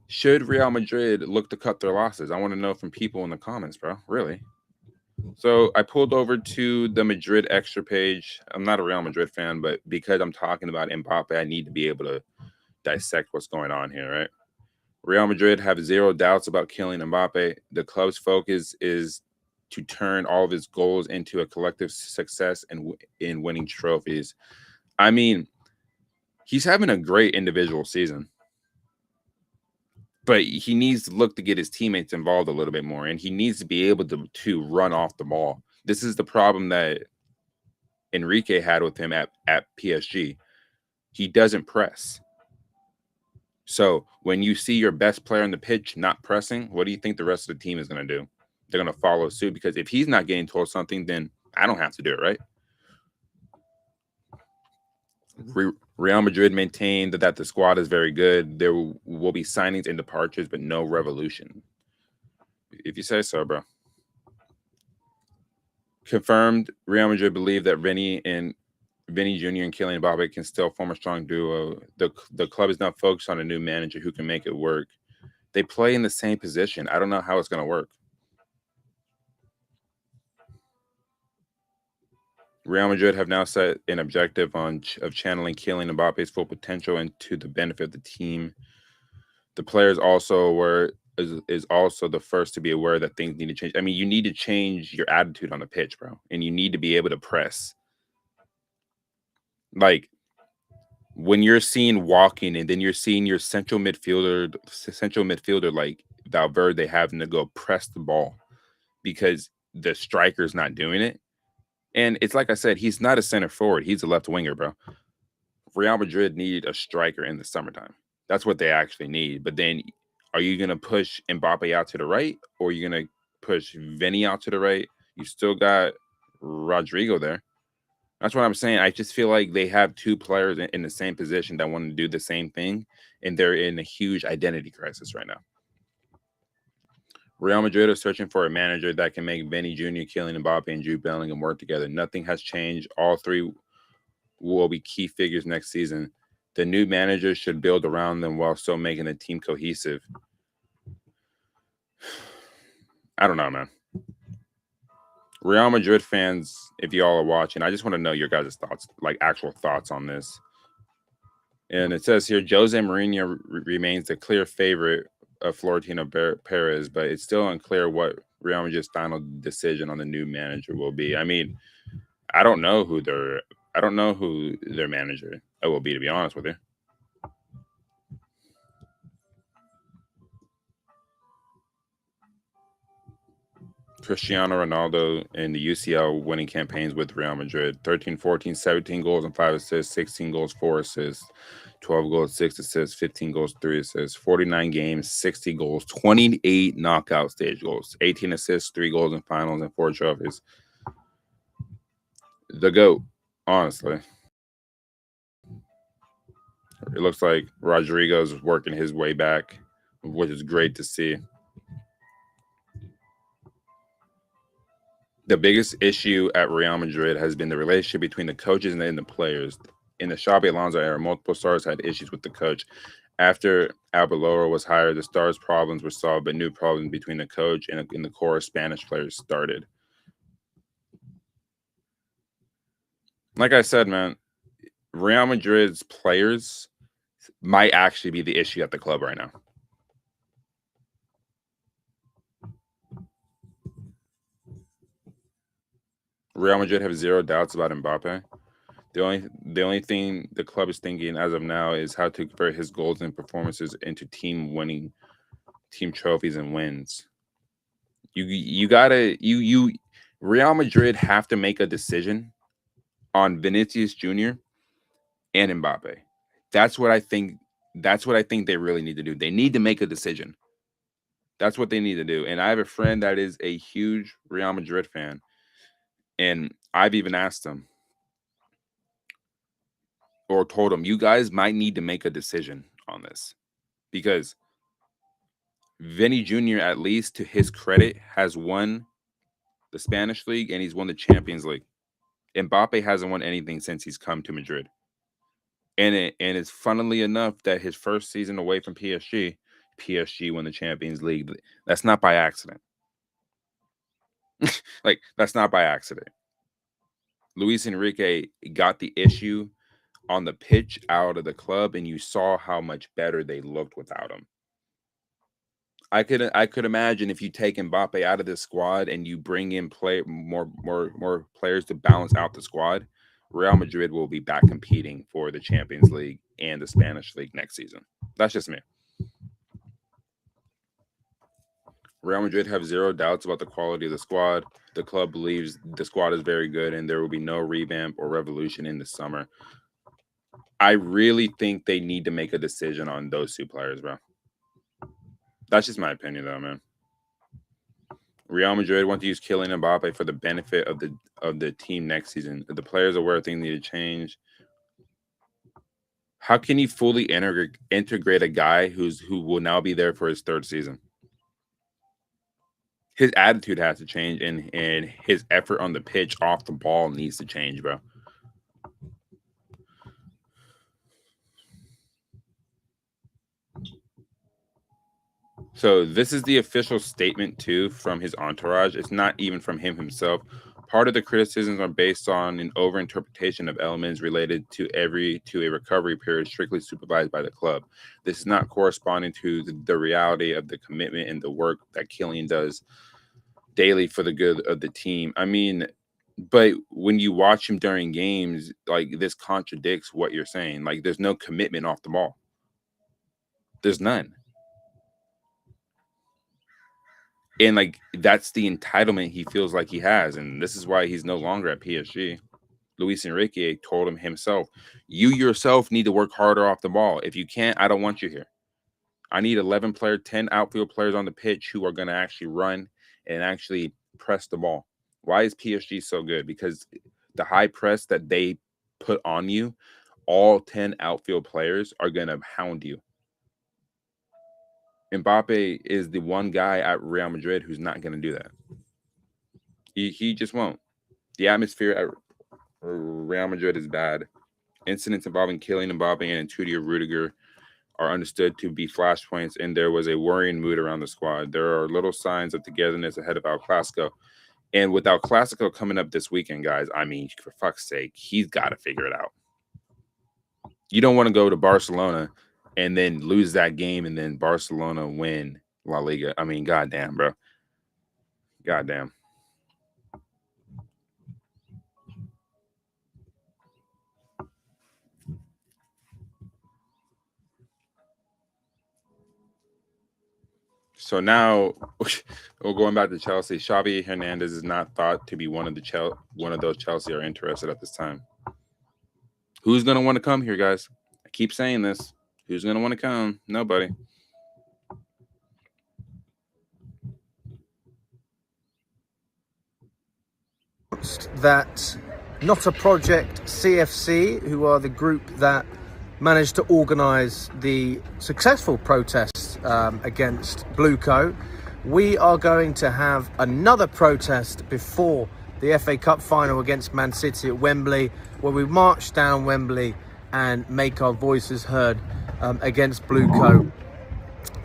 A: Should Real Madrid look to cut their losses? I want to know from people in the comments, bro. Really? So I pulled over to the Madrid extra page. I'm not a Real Madrid fan, but because I'm talking about Mbappe, I need to be able to dissect what's going on here, right? Real Madrid have zero doubts about killing Mbappe. The club's focus is to turn all of his goals into a collective success and in winning trophies. I mean, he's having a great individual season, but he needs to look to get his teammates involved a little bit more, and he needs to be able to run off the ball. This is the problem that Enrique had with him at PSG. He doesn't press. So when you see your best player on the pitch not pressing, what do you think the rest of the team is going to do? They're going to follow suit, because if he's not getting told something, then I don't have to do it, right? Real Madrid maintained that the squad is very good. There will be signings and departures, but no revolution. If you say so, bro. Confirmed, Real Madrid believe that Vinny Jr. and Kylian Mbappe can still form a strong duo. The club is now focused on a new manager who can make it work. They play in the same position. I don't know how it's going to work. Real Madrid have now set an objective of channeling Kylian Mbappe's full potential into the benefit of the team. The players also is also the first to be aware that things need to change. I mean, you need to change your attitude on the pitch, bro, and you need to be able to press. Like when you're seen walking, and then you're seeing your central midfielder like Valverde having to go press the ball because the striker's not doing it. And it's like I said, he's not a center forward. He's a left winger, bro. Real Madrid need a striker in the summertime. That's what they actually need. But then are you going to push Mbappe out to the right, or are you going to push Vinny out to the right? You still got Rodrigo there. That's what I'm saying. I just feel like they have 2 players in the same position that want to do the same thing, and they're in a huge identity crisis right now. Real Madrid are searching for a manager that can make Vinny Jr., Kylian Mbappe, and Jude Bellingham work together. Nothing has changed. All 3 will be key figures next season. The new manager should build around them while still making the team cohesive. I don't know, man. Real Madrid fans, if y'all are watching, I just want to know your guys' thoughts, like actual thoughts on this. And it says here, Jose Mourinho remains the clear favorite of Florentino Perez, but it's still unclear what Real Madrid's final decision on the new manager will be. I mean, I don't know who their manager will be, to be honest with you. Cristiano Ronaldo in the UCL winning campaigns with Real Madrid. 13, 14, 17 goals and 5 assists, 16 goals, 4 assists, 12 goals, 6 assists, 15 goals, 3 assists, 49 games, 60 goals, 28 knockout stage goals, 18 assists, 3 goals in finals, and 4 trophies. the GOAT, honestly. It looks like Rodrigo's working his way back, which is great to see. The biggest issue at Real Madrid has been the relationship between the coaches and the players. In the Xabi Alonso era, multiple stars had issues with the coach. After Arbeloa was hired, the stars' problems were solved, but new problems between the coach and the core Spanish players started. Like I said, man, Real Madrid's players might actually be the issue at the club right now. Real Madrid have zero doubts about Mbappe. The only thing the club is thinking as of now is how to convert his goals and performances into team trophies and wins. Real Madrid have to make a decision on Vinicius Jr. and Mbappe. That's what I think they really need to do. They need to make a decision. That's what they need to do. And I have a friend that is a huge Real Madrid fan. And I've even asked him or told him, you guys might need to make a decision on this. Because Vinny Jr., at least to his credit, has won the Spanish league and he's won the Champions League. Mbappe hasn't won anything since he's come to Madrid. And it's funnily enough that his first season away from PSG won the Champions League. That's not by accident. Like, that's not by accident. Luis Enrique got the issue on the pitch out of the club, and you saw how much better they looked without him. I could imagine if you take Mbappe out of the squad and you bring in more players to balance out the squad, Real Madrid will be back competing for the Champions League and the Spanish League next season. That's just me. Real Madrid have zero doubts about the quality of the squad. The club believes the squad is very good and there will be no revamp or revolution in the summer. I really think they need to make a decision on those two players, bro. That's just my opinion, though, man. Real Madrid want to use Kylian Mbappe for the benefit of the team next season. The players are where things need to change. How can you fully integrate a guy who will now be there for his third season? His attitude has to change, and his effort on the pitch off the ball needs to change, bro. So this is the official statement, too, from his entourage. It's not even from him himself. Part of the criticisms are based on an overinterpretation of elements related to a recovery period strictly supervised by the club. This is not corresponding to the reality of the commitment and the work that Kylian does daily for the good of the team. I mean, but when you watch him during games, like, this contradicts what you're saying. Like, there's no commitment off the ball. There's none. And, like, that's the entitlement he feels like he has. And this is why he's no longer at PSG. Luis Enrique told him himself, you yourself need to work harder off the ball. If you can't, I don't want you here. I need 10 outfield players on the pitch who are going to actually run and actually press the ball. Why is PSG so good? Because the high press that they put on you, all 10 outfield players are going to hound you. Mbappe is the one guy at Real Madrid who's not going to do that. He just won't. The atmosphere at Real Madrid is bad. Incidents involving Kylian Mbappe and Antonio Rudiger are understood to be flashpoints, and there was a worrying mood around the squad. There are little signs of togetherness ahead of El Clasico. And with El Clasico coming up this weekend, guys, I mean, for fuck's sake, he's got to figure it out. You don't want to go to Barcelona and then lose that game and then Barcelona win La Liga. I mean, goddamn, bro. Goddamn. So now, we're going back to Chelsea. Xavi Hernandez is not thought to be one of those Chelsea are interested at this time. Who's going to want to come here, guys? I keep saying this. Who's going to want to come? Nobody.
E: That Not a Project CFC, who are the group that managed to organise the successful protests against BlueCo. We are going to have another protest before the FA Cup final against Man City at Wembley, where we march down Wembley and make our voices heard against BlueCo.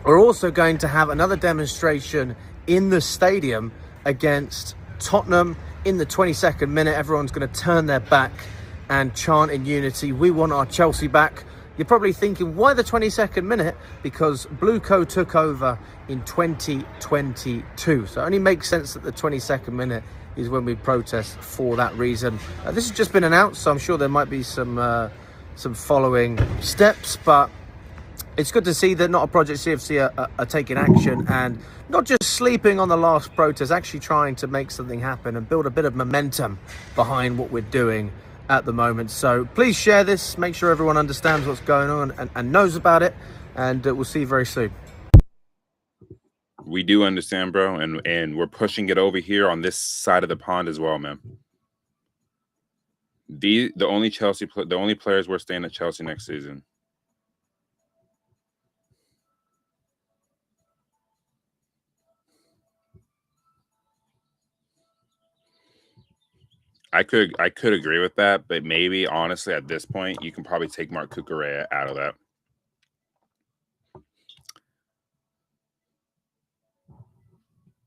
E: We're also going to have another demonstration in the stadium against Tottenham. In the 22nd minute, everyone's going to turn their back and chant in unity, "We want our Chelsea back." You're probably thinking, why the 22nd minute? Because BlueCo took over in 2022. So it only makes sense that the 22nd minute is when we protest for that reason. This has just been announced, so I'm sure there might be some following steps, but it's good to see that Not a Project CFC are taking action and not just sleeping on the last protest, actually trying to make something happen and build a bit of momentum behind what we're doing at the moment. So please share this, make sure everyone understands what's going on and knows about it, and we'll see you very soon.
A: We do understand, bro, and we're pushing it over here on this side of the pond as well, man. The only players we're staying at Chelsea next season. I could agree with that, but maybe honestly at this point you can probably take Mark Cucurella out of that.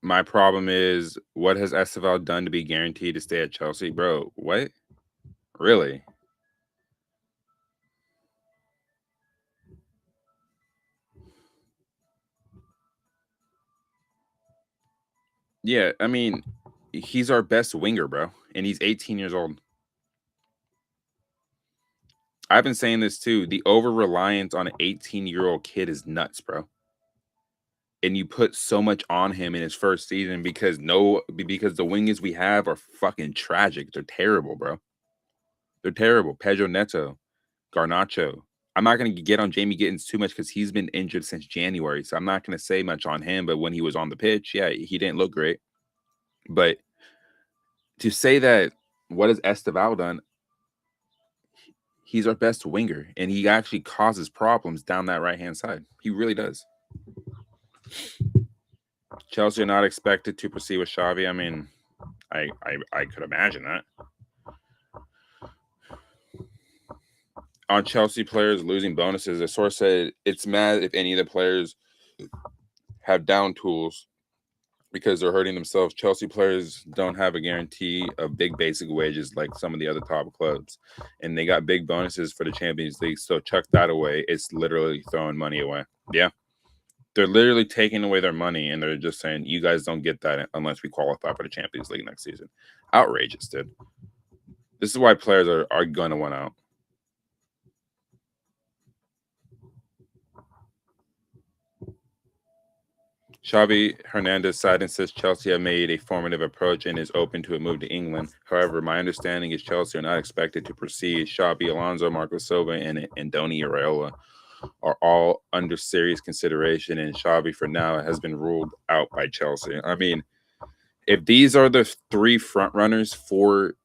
A: My problem is, what has Esteval done to be guaranteed to stay at Chelsea, bro? What? Really? Yeah, I mean, he's our best winger, bro, and he's 18 years old. I've been saying this too. The over-reliance on an 18-year-old kid is nuts, bro. And you put so much on him in his first season because the wingers we have are fucking tragic. They're terrible, bro. They're terrible. Pedro Neto, Garnacho. I'm not going to get on Jamie Gittins too much because he's been injured since January, so I'm not going to say much on him. But when he was on the pitch, yeah, he didn't look great. But to say that, what has Esteval done? He's our best winger, and he actually causes problems down that right-hand side. He really does. Chelsea are not expected to proceed with Xavi. I mean, I could imagine that. On Chelsea players losing bonuses, a source said it's mad if any of the players have down tools because they're hurting themselves. Chelsea players don't have a guarantee of big basic wages like some of the other top clubs, and they got big bonuses for the Champions League. So chuck that away. It's literally throwing money away. Yeah. They're literally taking away their money, and they're just saying, you guys don't get that unless we qualify for the Champions League next season. Outrageous, dude. This is why players are going to want out. Xavi Hernandez side insists Chelsea have made a formative approach and is open to a move to England. However, my understanding is Chelsea are not expected to proceed. Xavi Alonso, Marco Silva, and Andoni Iraola are all under serious consideration, and Xavi for now has been ruled out by Chelsea. I mean, if these are the three front runners for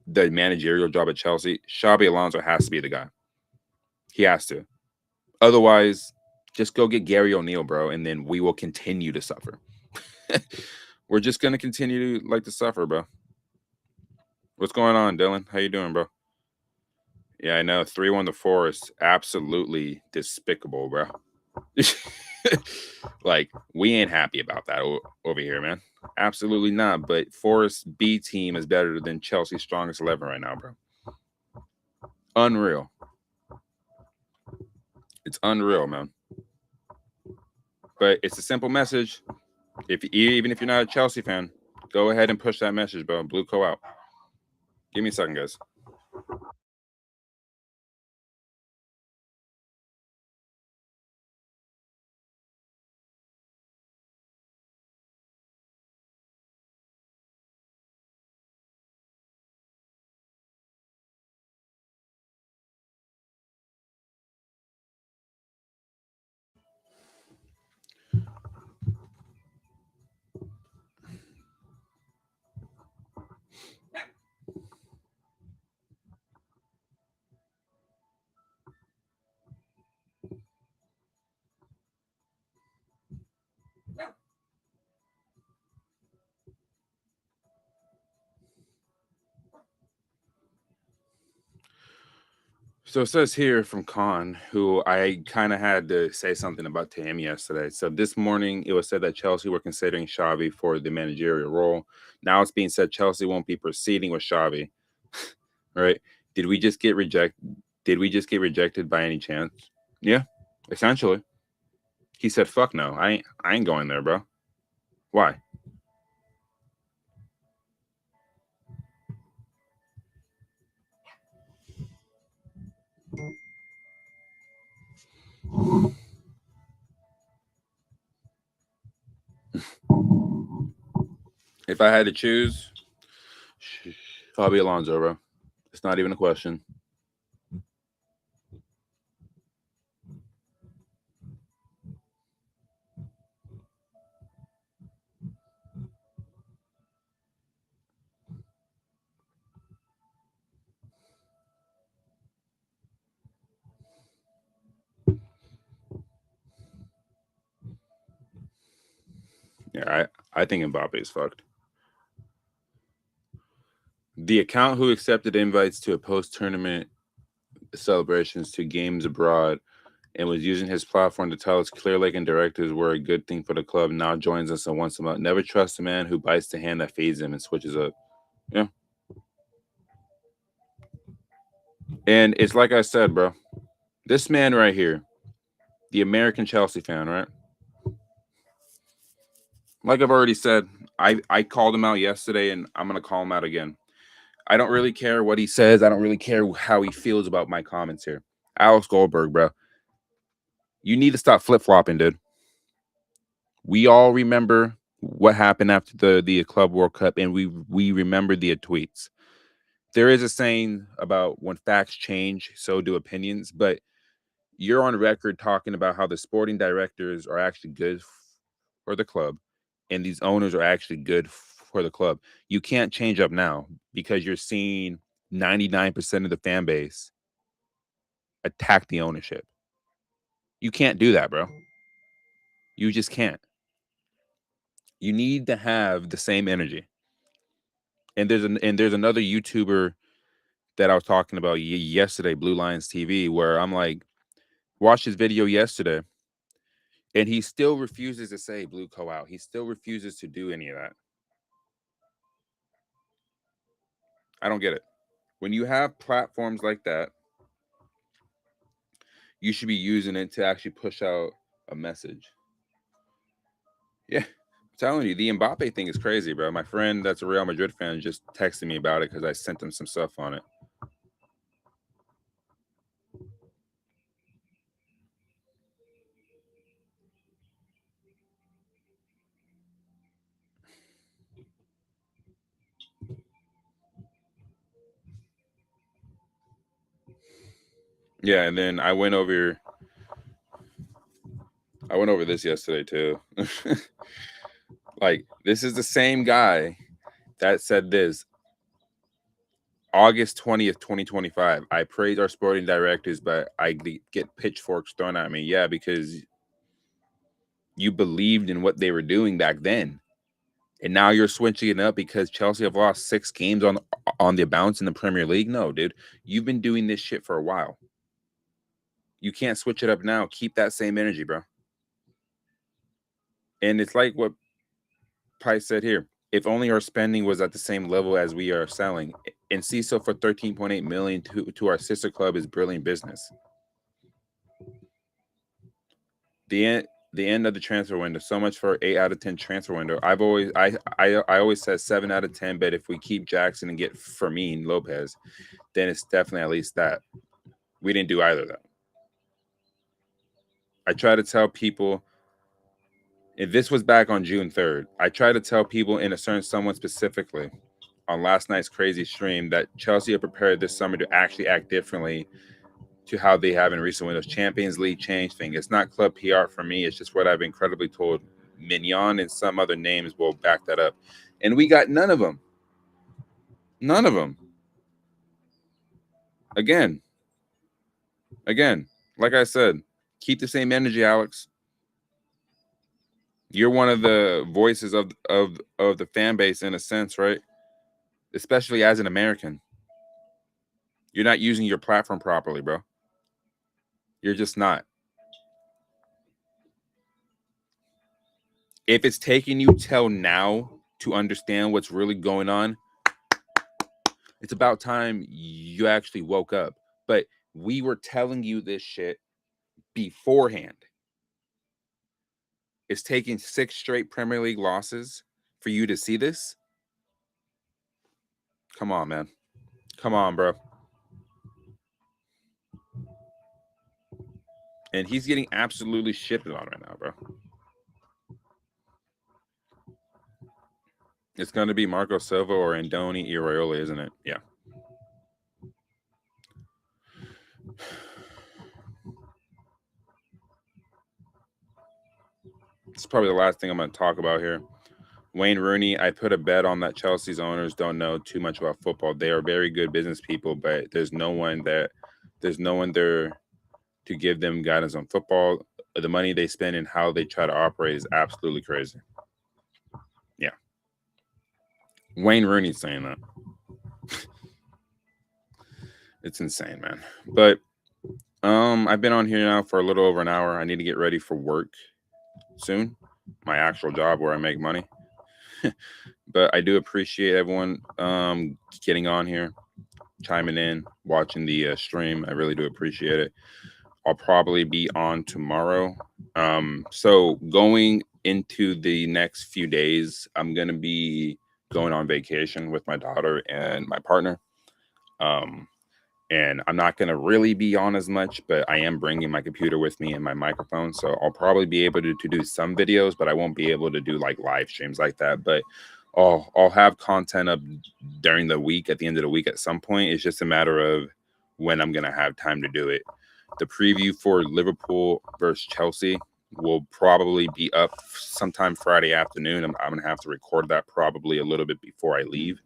A: the managerial job at Chelsea, Xabi Alonso has to be the guy. He has to. Otherwise, just go get Gary O'Neill, bro, and then we will continue to suffer. We're just going to continue to suffer, bro. What's going on, Dylan? How you doing, bro? Yeah, I know. 3-1 the Forest. Absolutely despicable, bro. We ain't happy about that over here, man. Absolutely not. But Forest B team is better than Chelsea's strongest 11 right now, bro. Unreal. It's unreal, man. But it's a simple message. Even if you're not a Chelsea fan, go ahead and push that message, bro. BlueCo out. Give me a second, guys. So it says here from Khan, who I kind of had to say something about to him yesterday. So this morning it was said that Chelsea were considering Xavi for the managerial role. Now it's being said Chelsea won't be proceeding with Xavi. Right? Did we just get rejected? Did we just get rejected by any chance? Yeah, essentially. He said, "Fuck no, I ain't going there, bro." Why? If I had to choose, Xabi Alonso, bro. It's not even a question. Yeah, I think Mbappe is fucked. The account who accepted invites to a post-tournament celebrations to games abroad and was using his platform to tell us Clear Lake and directors were a good thing for the club now joins us and once a month. Never trust a man who bites the hand that feeds him and switches up. Yeah. And it's like I said, bro. This man right here, the American Chelsea fan, right? Like I've already said, I called him out yesterday and I'm going to call him out again. I don't really care what he says. I don't really care how he feels about my comments here. Alex Goldberg, bro. You need to stop flip-flopping, dude. We all remember what happened after the Club World Cup, and we remember the tweets. There is a saying about when facts change, so do opinions, but you're on record talking about how the sporting directors are actually good for the club, and these owners are actually good for the club. You can't change up now because you're seeing 99% of the fan base attack the ownership. You can't do that, bro. You just can't. You need to have the same energy. And there's another YouTuber that I was talking about yesterday, Blue Lions TV, where I'm like, watched his video yesterday, and he still refuses to say BlueCo out. He still refuses to do any of that. I don't get it. When you have platforms like that, you should be using it to actually push out a message. Yeah, I'm telling you, the Mbappe thing is crazy, bro. My friend that's a Real Madrid fan just texted me about it because I sent him some stuff on it. Yeah, and then I went over this yesterday too. Like, this is the same guy that said this August 20th, 2025. I praise our sporting directors, but I get pitchforks thrown at me. Yeah, because you believed in what they were doing back then. And now you're switching it up because Chelsea have lost 6 games on the bounce in the Premier League. No, dude. You've been doing this shit for a while. You can't switch it up now. Keep that same energy, bro. And it's like what Price said here. If only our spending was at the same level as we are selling. And CISO for 13.8 million to our sister club is brilliant business. The end of the transfer window. So much for 8 out of 10 transfer window. I always said 7 out of 10, but if we keep Jackson and get Fermin Lopez, then it's definitely at least that. We didn't do either of that. I try to tell people, and this was back on June 3rd. I try to tell people in a certain someone specifically on last night's crazy stream that Chelsea are prepared this summer to actually act differently to how they have in recent windows. Champions League change thing. It's not club PR for me. It's just what I've been incredibly told. Mignon and some other names will back that up. And we got none of them. None of them. Again, like I said, keep the same energy, Alex. You're one of the voices of the fan base in a sense, right? Especially as an American. You're not using your platform properly, bro. You're just not. If it's taking you till now to understand what's really going on, it's about time you actually woke up. But we were telling you this shit beforehand. It's taking 6 straight Premier League losses for you to see this. Come on, man. Come on, bro. And he's getting absolutely shitted on right now, bro. It's going to be Marco Silva or Andoni Iraola, isn't it? Yeah. It's probably the last thing I'm going to talk about here. Wayne Rooney, I put a bet on that Chelsea's owners don't know too much about football. They are very good business people, but there's no one there to give them guidance on football. The money they spend and how they try to operate is absolutely crazy. Yeah. Wayne Rooney's saying that. It's insane, man. But I've been on here now for a little over an hour. I need to get ready for work soon. My actual job where I make money. But I do appreciate everyone getting on here, chiming in, watching the stream. I really do appreciate it. I'll probably be on tomorrow. So going into the next few days, I'm going to be going on vacation with my daughter and my partner. And I'm not going to really be on as much, but I am bringing my computer with me and my microphone. So I'll probably be able to do some videos, but I won't be able to do like live streams like that. But I'll have content up during the week, at the end of the week at some point. It's just a matter of when I'm going to have time to do it. The preview for Liverpool versus Chelsea will probably be up sometime Friday afternoon. I'm going to have to record that probably a little bit before I leave.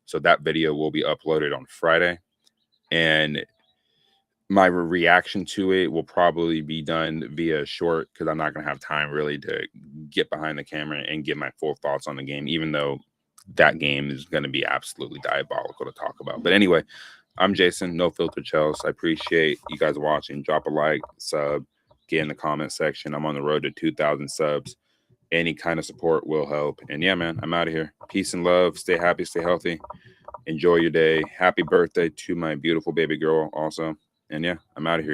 A: So that video will be uploaded on Friday. And my reaction to it will probably be done via short because I'm not going to have time really to get behind the camera and get my full thoughts on the game, even though that game is going to be absolutely diabolical to talk about. But anyway, I'm Jason, No Filter Chels. I appreciate you guys watching. Drop a like, sub, get in the comment section. I'm on the road to 2,000 subs. Any kind of support will help. And yeah, man, I'm out of here. Peace and love. Stay happy, stay healthy. Enjoy your day. Happy birthday to my beautiful baby girl also. And yeah, I'm out of here.